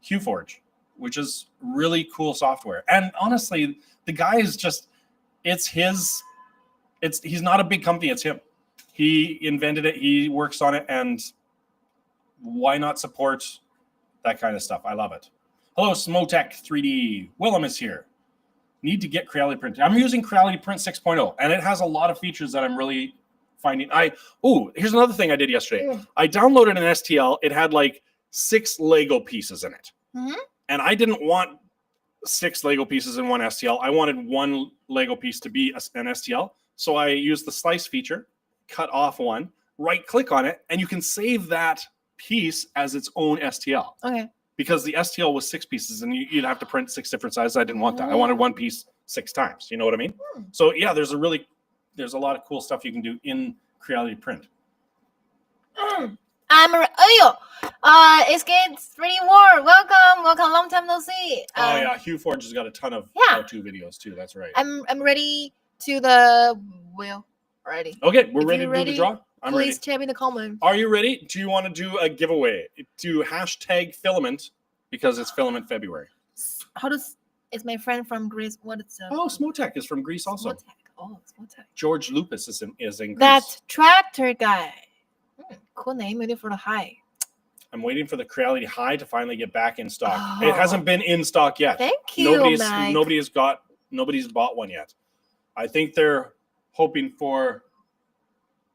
HueForge. which is really cool software. And honestly, the guy is just, he's not a big company, it's him. He invented it, he works on it, and why not support that kind of stuff? I love it. Hello, Smotech 3D. Willem is here. Need to get Creality Print. I'm using Creality Print 6.0, and it has a lot of features that I'm really finding. Here's another thing I did yesterday. I downloaded an STL. It had like 6 Lego pieces in it. Mm-hmm. And I didn't want 6 Lego pieces in one STL. I wanted one Lego piece to be an STL. So I used the slice feature, cut off one, right click on it, and you can save that piece as its own STL. Okay. Because the STL was 6 pieces and you'd have to print 6 different sizes. I didn't want that. I wanted one piece 6 times. You know what I mean? So yeah, there's a lot of cool stuff you can do in Creality Print. It's getting 3D War. Welcome. Long time no see. Yeah, Hugh Forge has got a ton of how-to videos too. That's right. I'm ready to the wheel already. Okay, we're ready to do the draw. I'm ready. Please tell me in the comments. Are you ready? Do you want to do a giveaway? Do hashtag Filament because it's Filament February. It's my friend from Greece. What is it? Oh, Smotech is from Greece also. Smotech. George Lupus is in Greece. That tractor guy. Cool name. Waiting for the high. I'm waiting for the Creality High to finally get back in stock. Oh. It hasn't been in stock yet. Thank you, Nobody's bought one yet. I think they're hoping for.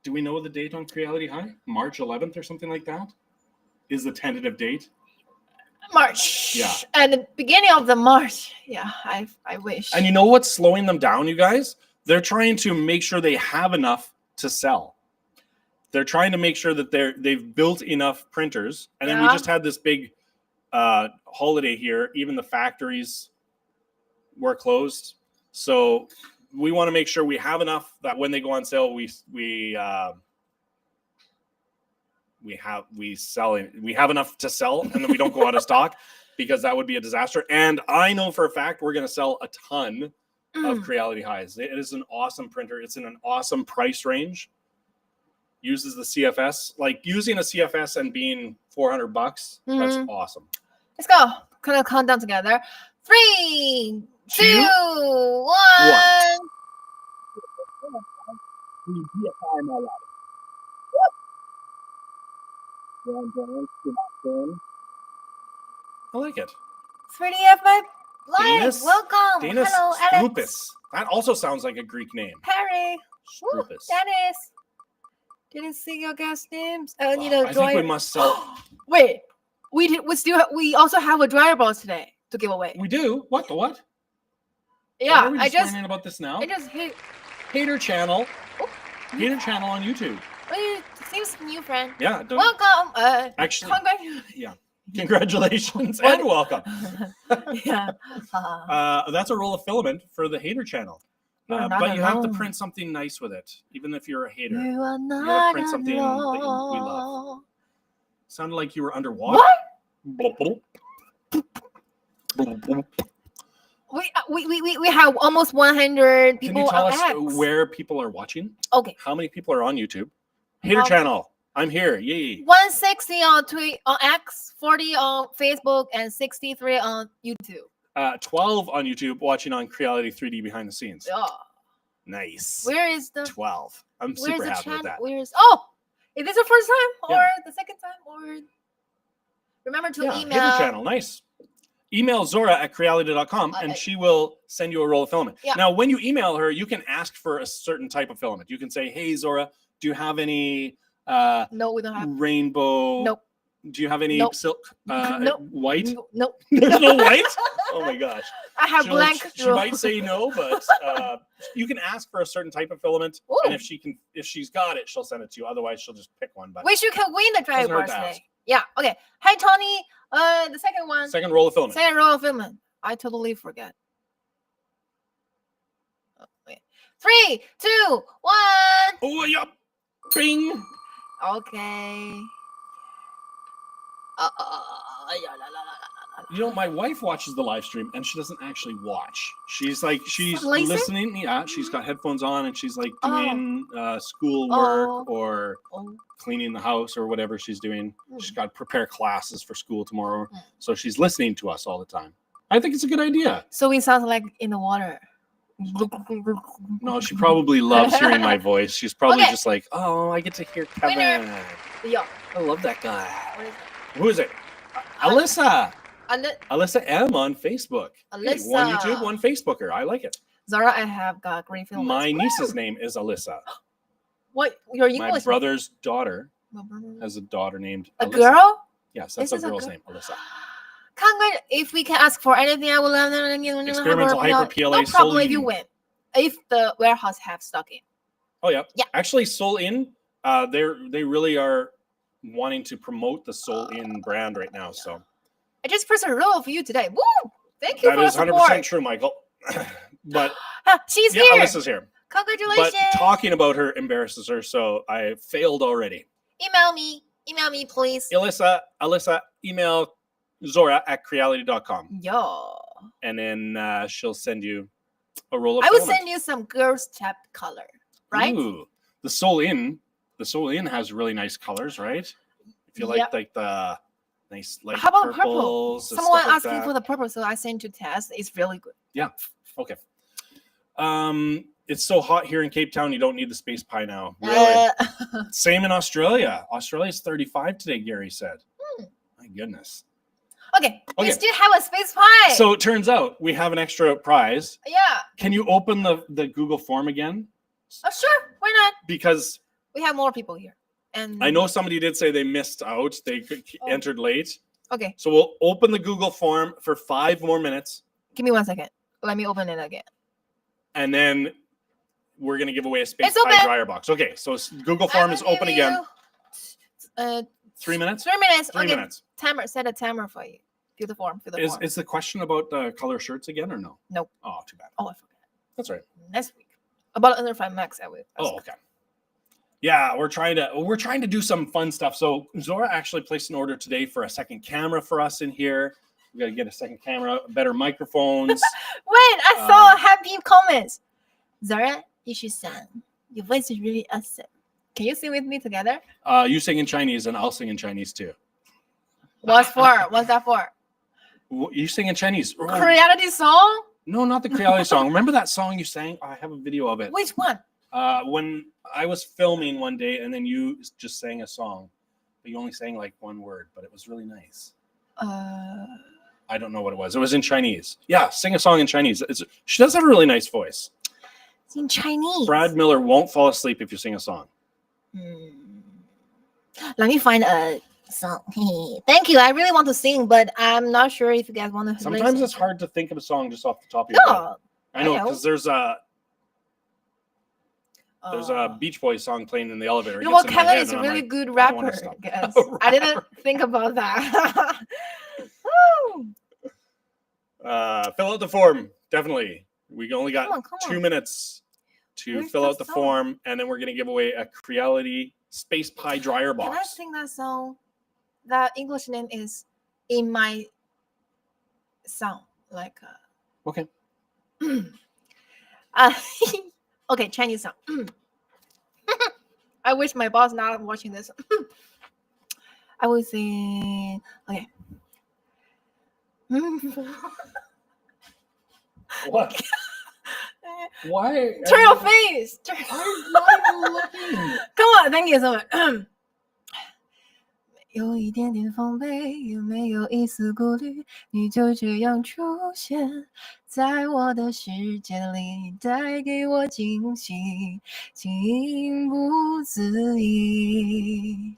Do we know the date on Creality High? March 11th or something like that? Is the tentative date? March. Yeah. And the beginning of the March. Yeah, I wish. And you know what's slowing them down, you guys? They're trying to make sure they have enough to sell. They're trying to make sure that they've built enough printers. And then we just had this big holiday here. Even the factories were closed. So we want to make sure we have enough that when they go on sale, we have enough to sell, and then we don't go out of stock, because that would be a disaster. And I know for a fact we're going to sell a ton of Creality Highs. It is an awesome printer. It's in an awesome price range. Uses the CFS. Like using a CFS and being $400, that's awesome. Let's go. Gonna count down together. 3, 2, 1. I like it. 3DF my live. Danis, Welcome. Danis Hello, Alex. Scroopus. That also sounds like a Greek name. Harry. Scroopus. Dennis. Didn't see your guest names. I think we must sell. Wait, we also have a dryer box today to give away. We do. What the what? Yeah, are we I just learning about this now. I just hit Hater channel. Hater channel on YouTube. Wait, seems new friend. Yeah. Welcome. Actually. Yeah. Congratulations and welcome. Yeah. That's a roll of filament for the hater channel. But you have to print something nice with it, even if you're a hater. You are You have not to print something that we love. Sounded like you were underwater. What? We have almost 100 people. Can you tell on us X. where people are watching? Okay. How many people are on YouTube? Hater channel. I'm here. Yay. 160 on X, 40 on Facebook, and 63 on YouTube. 12 on YouTube watching on Creality 3D behind the scenes. Oh. Nice. Where is the 12? I'm super happy with that. Is this the first time or the second time or remember to email? Hater channel. Nice. Email Zora at creality.com and she will send you a roll of filament. Yeah. Now, when you email her, you can ask for a certain type of filament. You can say, "Hey Zora, do you have any no, we don't have rainbow? Nope. Do you have any silk? Nope. White? Nope. There's no white? Oh my gosh. I have blank. She might say no, but you can ask for a certain type of filament. Ooh. And if she's got it, she'll send it to you. Otherwise, she'll just pick one. But wish you can win the dryer Doesn't hurt bar to today. ask. Yeah. Okay. Hi Tony. The second one. Second roll of filament. Second roll of filament. I totally forget. Oh, wait. 3, 2, 1. Oh yeah. Bing. Okay. my wife watches the live stream and she doesn't actually watch. She's Lazy? listening. Yeah, she's got headphones on and she's like Oh. doing school work Oh. or Oh. cleaning the house or whatever she's doing. Mm. She's got to prepare classes for school tomorrow. Mm. So she's listening to us all the time. I think it's a good idea. So we sound like in the water. No, she probably loves hearing my voice. She's probably Okay. just like, oh, I get to hear Kevin. Winner. Yeah. I love that guy. What is Who is it? Alyssa. it? Alyssa M on Facebook. Hey, one Alyssa. YouTube, one Facebooker. I like it. Zara, I have got green filament. My niece's name is Alyssa. What? Your My English? brother's daughter My brother- has a daughter named A Alyssa. girl? Yes, that's This a is a girl's girl? name, Alyssa. Congrats. If we can ask for anything, I will let them. Experimental hyper PLA No problem if you Sol-In. win. If the warehouse have stock in. Oh yeah. Yeah. Actually, Sol-In, they really are wanting to promote the Sol-In brand right now. So I just pressed a roll for you today. Woo! Thank you that for is the 100% support. true, Michael. But She's yeah, here. Alyssa's here. Congratulations. But talking about her embarrasses her, so I failed already. Email me, please. Alyssa, email zora@creality.com. Yo. And then she'll send you a roll of I will filament. send you some girls tab color, right? Ooh, the Sol-In has really nice colors, right? If you like Yep. like the nice light How about purple? purples and Someone stuff like asked me that. for the purple, so I sent to test. It's really good. Okay. It's so hot here in Cape Town, you don't need the space pie now. Really? Same in Australia. Australia's 35 today, Gary said. My goodness. Okay, we Okay. still have a space pie. So it turns out we have an extra prize. yeah. Can you open the Google form again? Oh, sure. Why not? Because We have more people here. And I know somebody did say they missed out. They Oh. entered late. Okay, So we'll open the Google form for 5 more minutes. give me 1 second. Let me open it again. And then we're going to give away a space It's pie open. dryer box. Okay, so Google form is open again. 3 minutes? 3 minutes. 3 okay. minute. Timer. Set a timer for you. Fill the form. Is the question about the color shirts again or no? Nope. Oh, too bad. Oh, I forgot. That's right. Next week. About under 5 max, I will. Oh, okay. Yeah, we're trying to do some fun stuff. So Zora actually placed an order today for a second camera for us in here. We got to get a second camera, better microphones. Wait, I saw happy comments. Zara, you should sing. Your voice is really awesome. Can you sing with me together? You sing in Chinese and I'll sing in Chinese too. What's for? What's that for? You sing in Chinese. Oh, Creativity song? no, not the Creole song. Remember that song you sang? I have a video of it. Which one? When I was filming one day and then you just sang a song, but you only sang like one word, but it was really nice. I don't know what it was. It was in Chinese. Yeah, sing a song in Chinese. She does have a really nice voice. It's in Chinese. Brad Miller won't fall asleep if you sing a song. Let me find a song. Thank you. I really want to sing, but I'm not sure if you guys want to. Sometimes it's hard to think of a song just off the top of your head. No. I know I know. because there's a Beach Boys song playing in the elevator. You It know gets what? in my Kevin head is a and I'm really like, good I don't wanna rapper. stop. Guys. A I didn't rapper. think about that. Woo! Fill out the form. Definitely. We only got Come on. 2 minutes to Where's fill the out the song? form, and then we're gonna give away a Creality Space Pie dryer Can I box. sing that song? That English name is In My Song. Like Okay. okay, Chinese song. I wish my boss not watching this. I will sing. Okay. What? Why? Turn your face. Turn. Why are you looking? Come on, thank you so much. 有一点点防备，也没有一丝顾虑，你就这样出现在我的世界里，带给我惊喜，情不自已。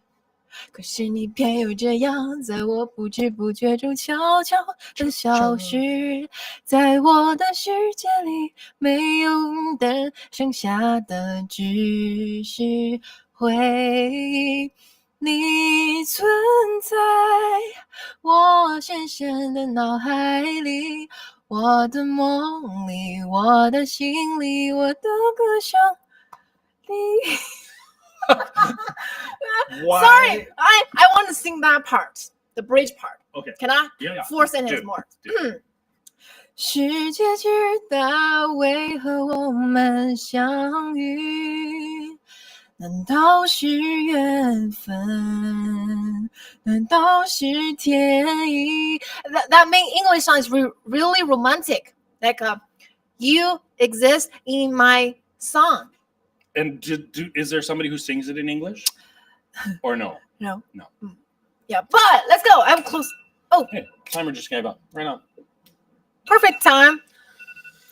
可是你偏又这样，在我不知不觉中悄悄的消失，在我的世界里，没有的，剩下的只是回忆。你存在我深深的脑海里，我的梦里，我的心里，我的歌声里。Why? Sorry, I want to sing that part. the bridge part. Okay. Can I? Yeah. Four sentences Do. more. Do. 世界知道为何我们相遇，难道是缘分？难道是天意？ That main English song is really romantic. Like you exist in my song. And is there somebody who sings it in English? Or no? No. No. Yeah, but let's go. I'm close. Oh, Hey, timer just came up. Right on. perfect time.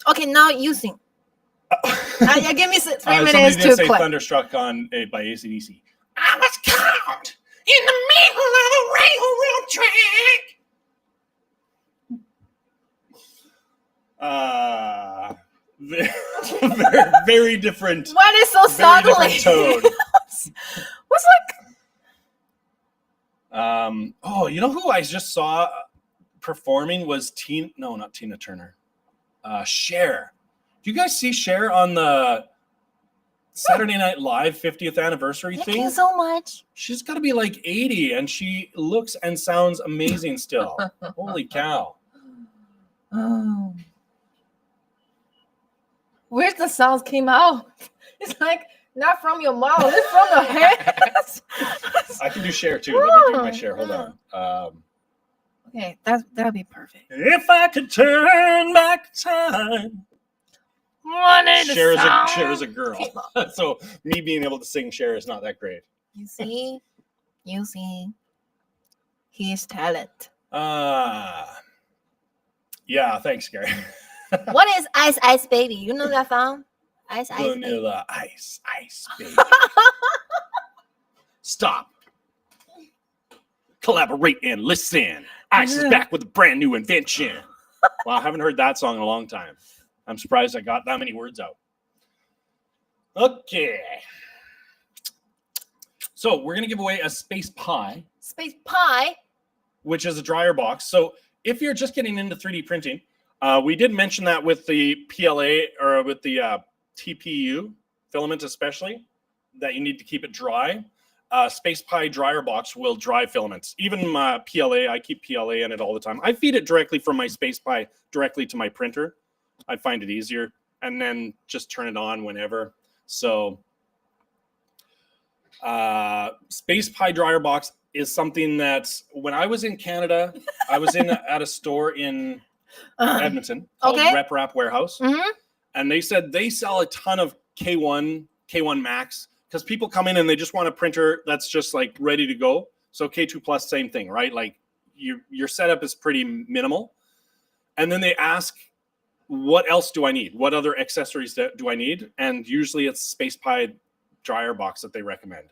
Okay, now you sing. Give me 3 Somebody minutes did to say play. Thunderstruck by AC/DC. I was caught in the middle of a railroad track. Very different. What is so Very suddenly? different tone. What's Oh, you know who I just saw performing was not Tina Turner. Cher. Do you guys see Cher on the Saturday Night Live 50th anniversary like? thing? Thank you so much. She's got to be like 80 and she looks and sounds amazing still. Holy cow. Oh. Where's the sounds came out? It's like not from your mouth, it's from your hands. I can do Cher too. Let me do my Cher. Hold on. Okay, that'd be perfect. If I could turn back time. Cher is a girl. So me being able to sing Cher is not that great. You see, his talent. Yeah, thanks, Gary. What is Ice Ice Baby? You know that song? Ice Ice Baby. Vanilla Ice Baby. Stop. Collaborate and listen. Ice is back with a brand new invention. Well, I haven't heard that song in a long time. I'm surprised I got that many words out. Okay. So we're going to give away a Space Pie. Space Pie? Which is a dryer box. So if you're just getting into 3D printing, we did mention that with the PLA or with the TPU filament especially, that you need to keep it dry. Space Pie dryer box will dry filaments. Even my PLA, I keep PLA in it all the time. I feed it directly from my Space Pie directly to my printer. I find it easier, and then just turn it on whenever. So Space Pie dryer box is something that when I was in Canada, I was at a store in Edmonton called Rep Rap Warehouse. Mm-hmm. And they said they sell a ton of K1 Max because people come in and they just want a printer that's just like ready to go. So K2 Plus, same thing, right? Like your setup is pretty minimal. And then they ask, what else do I need? What other accessories do I need? And usually it's Space Pie dryer box that they recommend.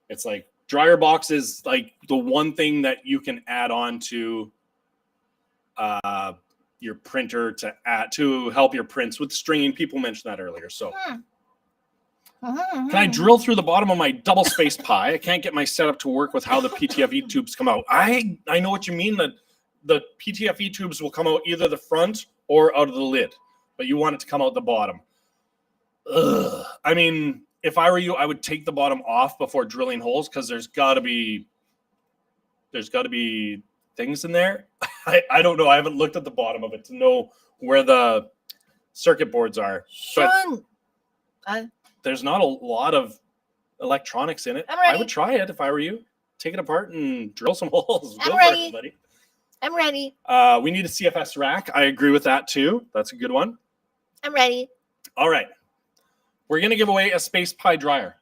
It's like dryer box is like the one thing that you can add on to your printer to help your prints with stringing. People mentioned that earlier. So can I drill through the bottom of my double Space Pie? I can't get my setup to work with how the PTFE tubes come out. I know what you mean, that the PTFE tubes will come out either the front or out of the lid, but you want it to come out the bottom. Ugh. I mean, if I were you, I would take the bottom off before drilling holes because there's got to be things in there. I don't know. I haven't looked at the bottom of it to know where the circuit boards are. But there's not a lot of electronics in it. I would try it if I were you. Take it apart and drill some holes. I'm ready. Buddy. I'm ready. We need a CFS rack. I agree with that too. That's a good one. I'm ready. All right. We're going to give away a Space Pie dryer.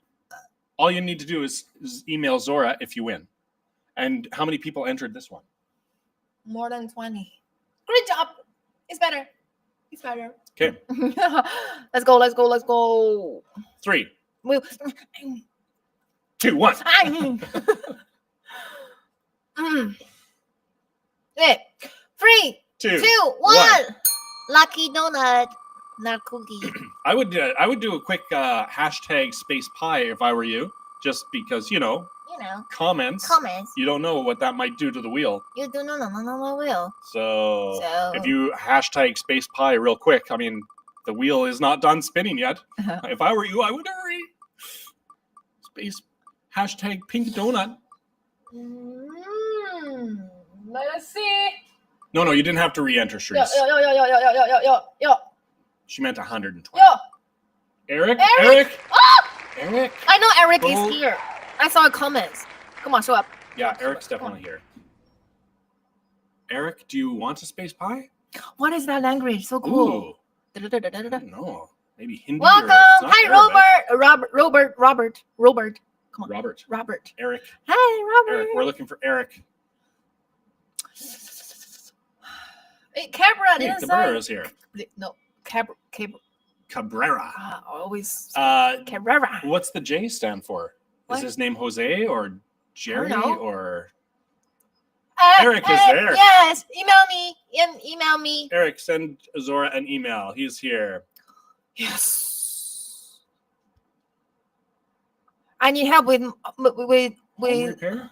All you need to do is email Zora if you win. And how many people entered this one? More than 20. Great job. It's better. It's better. Okay. Let's go. Let's go. Let's go. 3, 2, 1. Okay. 3, 2, 1. Lucky donut, not cookie. I would do a quick hashtag Space Pie if I were you, just because comments. You don't know what that might do to the wheel. You do not know the wheel. So if you hashtag Space Pie real quick, I mean, the wheel is not done spinning yet. If I were you, I would hurry. Space hashtag pink donut. Let us see. No, you didn't have to re-enter, Yo, Sharice. yo. She meant 120. Yo. Eric. Oh! Eric. I know Eric Go. is here. I saw a comment. Come on, show up. Yeah, Eric's definitely here. Eric, do you want a space pie? What is that language? So cool. Ooh, I don't know. Maybe Hindi. Welcome. Or it's not Hi, Arabic. Robert. Come on. Robert. Eric. Hi, Robert. Eric. We're looking for Eric. Hey, Cabrera. Hey, Cabrera's here. No, Cabrera. Always Uh, Cabrera. What's the J stand for? What? Is his name Jose or Jerry know. or Eric is there? Yes, email me. Eric, send Zora an email. He's here. Yes. I need help with Home repair?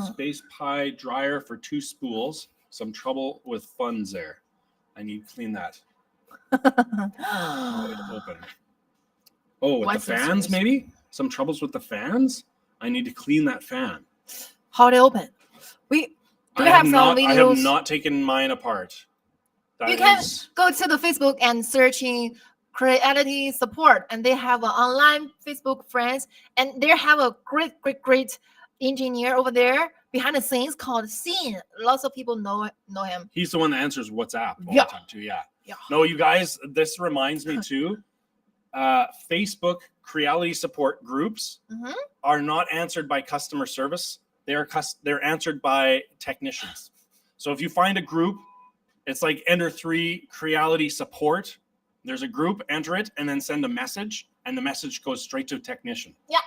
Space pie dryer for 2 spools. Some trouble with funds there. I need to clean that. Open. Oh, with What's the this fans, space? maybe? Some troubles with the fans? I need to clean that fan. How to open? We I have some not, videos. I have not taken mine apart. That You can is- go to the Facebook and searching creativity support, and they have an online Facebook friends, and they have a great engineer over there behind the scenes called Scene. Lots of people know him. He's the one that answers WhatsApp all Yeah. the time too. Yeah. Yeah. No, you guys, this reminds me too. Facebook Creality support groups Mhm. are not answered by customer service. They're answered by technicians. So if you find a group, it's like enter 3 Creality support. There's a group, enter it, and then send a message, and the message goes straight to a technician. Yeah.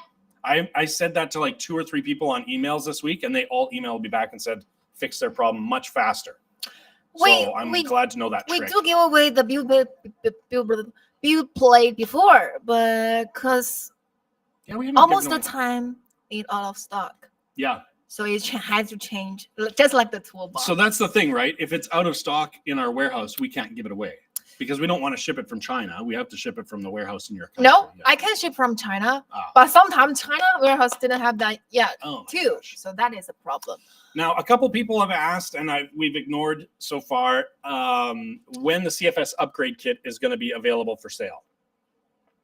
I said that to like 2 or 3 people on emails this week, and they all emailed me back and said fix their problem much faster. So I'm glad to know that We trick. do give away the build plate before, but because Yeah, we haven't almost given the away- time it's out of stock, Yeah. so it has to change, just like the toolbox. So that's the thing, right? If it's out of stock in our warehouse, we can't give it away because we don't want to ship it from China. We have to ship it from the warehouse in your country. No, Yeah. I can ship from China, Ah. but sometimes China warehouse didn't have that yet Oh my too. gosh. So that is a problem. Now, a couple people have asked, and we've ignored so far, when the CFS upgrade kit is going to be available for sale.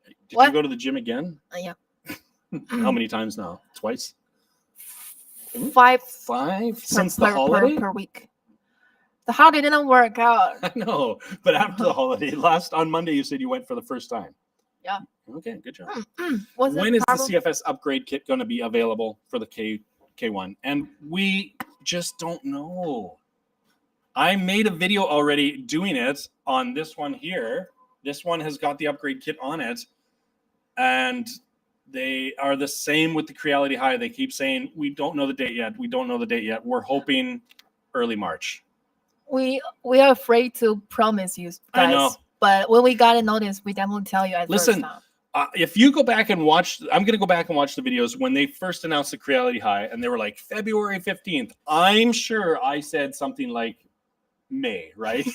Did What? you go to the gym again? Yeah. How many times now? Twice? 5 5 since the holiday? per week. The holiday didn't work out. I know, but after the holiday, on Monday, you said you went for the first time. Yeah. Okay, good job. Was When it is the problem? CFS upgrade kit going to be available for the K1? And we just don't know. I made a video already doing it on this one here. This one has got the upgrade kit on it. And they are the same with the Creality High. They keep saying, we don't know the date yet. We don't know the date yet. We're hoping early March. We are afraid to promise you guys. I know. But when we got a notice, we definitely tell you at Listen, first time. If you go back and watch, I'm going to go back and watch the videos when they first announced the Creality High and they were like February 15th. I'm sure I said something like May, right?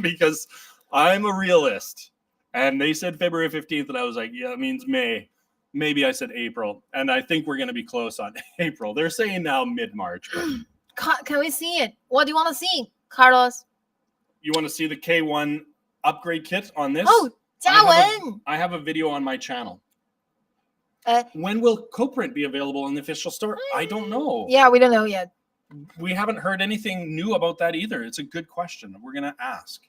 Because I'm a realist. And they said February 15th, and I was like, yeah, that means May. Maybe I said April. And I think we're going to be close on April. They're saying now mid-March. But Can we see it? What do you want to see, Carlos? you want to see the K1 upgrade kit on this? Oh, Jiawen. I have a video on my channel. Uh, When will CoPrint be available in the official store? I don't know. Yeah, we don't know yet. We haven't heard anything new about that either. It's a good question. We're going to ask.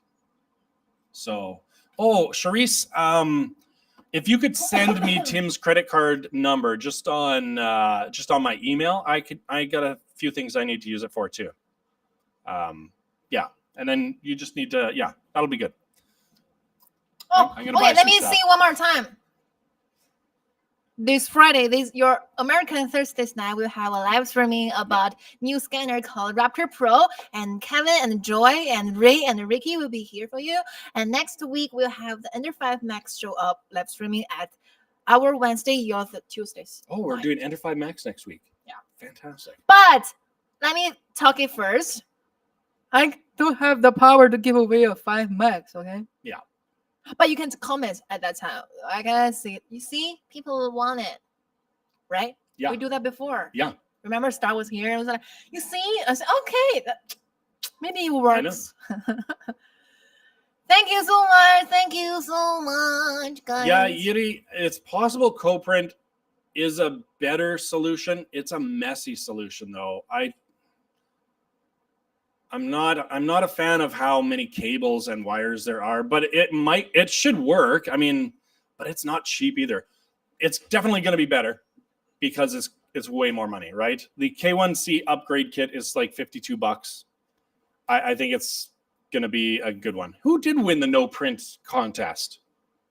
So, Sharice, if you could send me Tim's credit card number just on my email, I got a few things I need to use it for too. Yeah. And then you just need to, that'll be good. Oh, I'm gonna buy okay. Let some me stuff. see one more time. This Friday, your American Thursdays night, we'll have a live streaming about new scanner called Raptor Pro, and Kevin and Joy and Ray and Ricky will be here for you. And next week we'll have the Under 5 Max show up live streaming at our Wednesday, your Tuesdays. Oh, we're night. doing Ender 5 Max next week. Yeah. Fantastic. But let me talk it first. I don't have the power to give away a 5 Max, okay? Yeah. But you can comment at that time. I can see it. You see, people want it, right? Yeah. We do that before. Yeah. Remember, Star was here. I was like, you see? I said, okay, maybe it I know. works. Thank you so much. Thank you so much, guys. Yeah, Yuri, it's possible co-print is a better solution. It's a messy solution, though. I'm not a fan of how many cables and wires there are, but it should work. I mean, but it's not cheap either. It's definitely going to be better because it's way more money, right? The K1C upgrade kit is like $52. I think it's going to be a good one. Who did win the no print contest?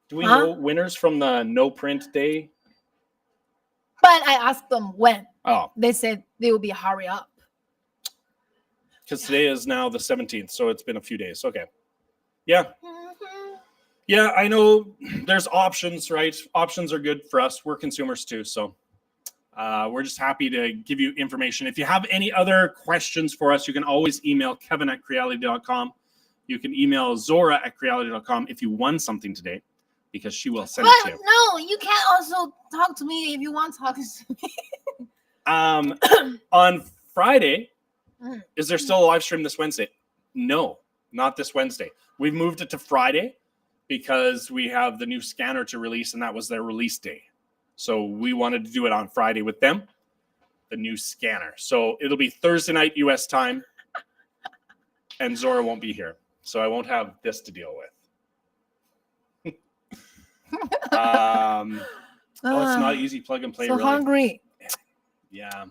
Do we know winners from the no print day? But I asked them when. Oh, They said they will be hurry up. because today is now the 17th, so it's been a few days. Okay. Yeah. Yeah, I know there's options, right? Options are good for us. We're consumers too, so we're just happy to give you information. If you have any other questions for us, you can always email kevin@creality.com. You can email zora@creality.com if you won something today, because she will send it to you. No, you can't also talk to me if you want to talk to me. On Friday, is there still a live stream this Wednesday? No, not this Wednesday. We've moved it to Friday because we have the new scanner to release, and that was their release day. So we wanted to do it on Friday with them, the new scanner. So it'll be Thursday night U.S. time, and Zora won't be here. So I won't have this to deal with. It's not easy plug and play. So really. hungry. Yeah.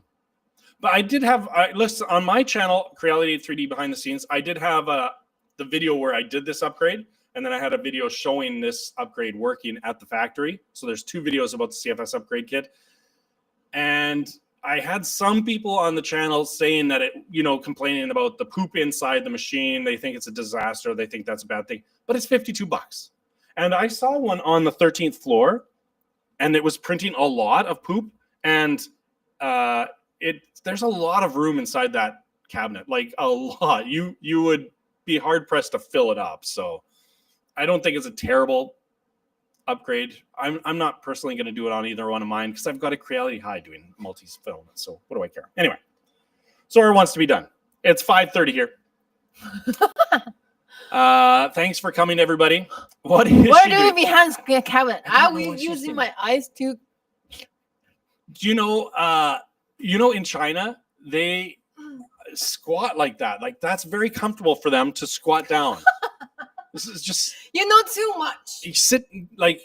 But I did have, listen, on my channel, Creality 3D Behind the Scenes, I did have the video where I did this upgrade, and then I had a video showing this upgrade working at the factory. So there's 2 videos about the CFS upgrade kit. And I had some people on the channel saying that complaining about the poop inside the machine. They think it's a disaster. They think that's a bad thing. But it's $52. And I saw one on the 13th floor, and it was printing a lot of poop. And there's a lot of room inside that cabinet, like a lot. You would be hard pressed to fill it up. So I don't think it's a terrible upgrade. I'm not personally going to do it on either one of mine because I've got a Creality High doing multi-filament. So what do I care? Anyway, Zora wants to be done. It's 5:30 here. Thanks for coming, everybody. Where do you behind Kevin? I was using my eyes to. Do you know? In China, they squat like that. Like that's very comfortable for them to squat down. This is just too much. You sit like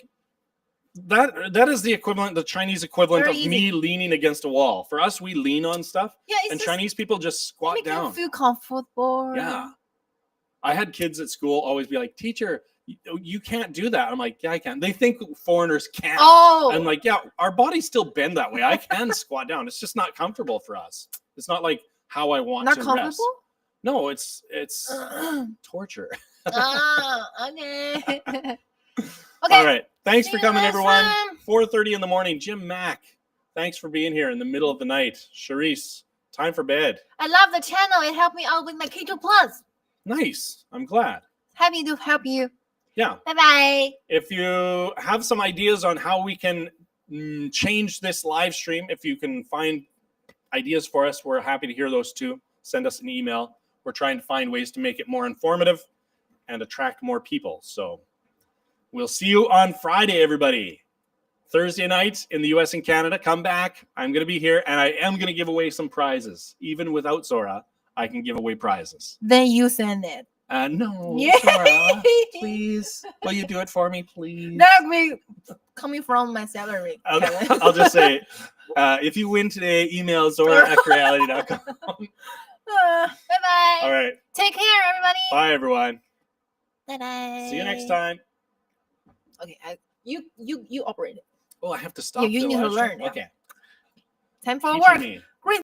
that. That is the equivalent, the Chinese equivalent Very of easy. me leaning against a wall. For us, we lean on stuff, Yeah, and Chinese people just squat make down. them feel comfortable. Yeah, I had kids at school always be like, "Teacher, you can't do that." I'm like, "Yeah, I can." They think foreigners can't. Oh, I'm like, "Yeah, our bodies still bend that way. I can squat down. It's just not comfortable for us. It's not like how I want not to comfortable. rest." No, it's torture. Okay. Okay. All right. Thanks See for you coming, next everyone. time. 4:30 in the morning. Jim Mack, thanks for being here in the middle of the night. Charisse, time for bed. I love the channel. It helped me out with my K2 Plus. Nice. I'm glad. Happy to help you. Yeah. Bye-bye. If you have some ideas on how we can change this live stream, if you can find ideas for us, we're happy to hear those too. Send us an email. We're trying to find ways to make it more informative and attract more people. So we'll see you on Friday, everybody. Thursday night in the US and Canada. Come back. I'm going to be here, and I am going to give away some prizes. Even without Zora, I can give away prizes. Then you send it. No, Yeah. Zora, please. Will you do it for me, please? That will be coming from my salary. I'll just say, if you win today, email zora@creality.com. Bye-bye. All right. Take care, everybody. Bye, everyone. Bye-bye. See you next time. Okay, you operate it. Oh, I have to stop. You the need to live stream? learn now. Okay. Time for Teaching work. me.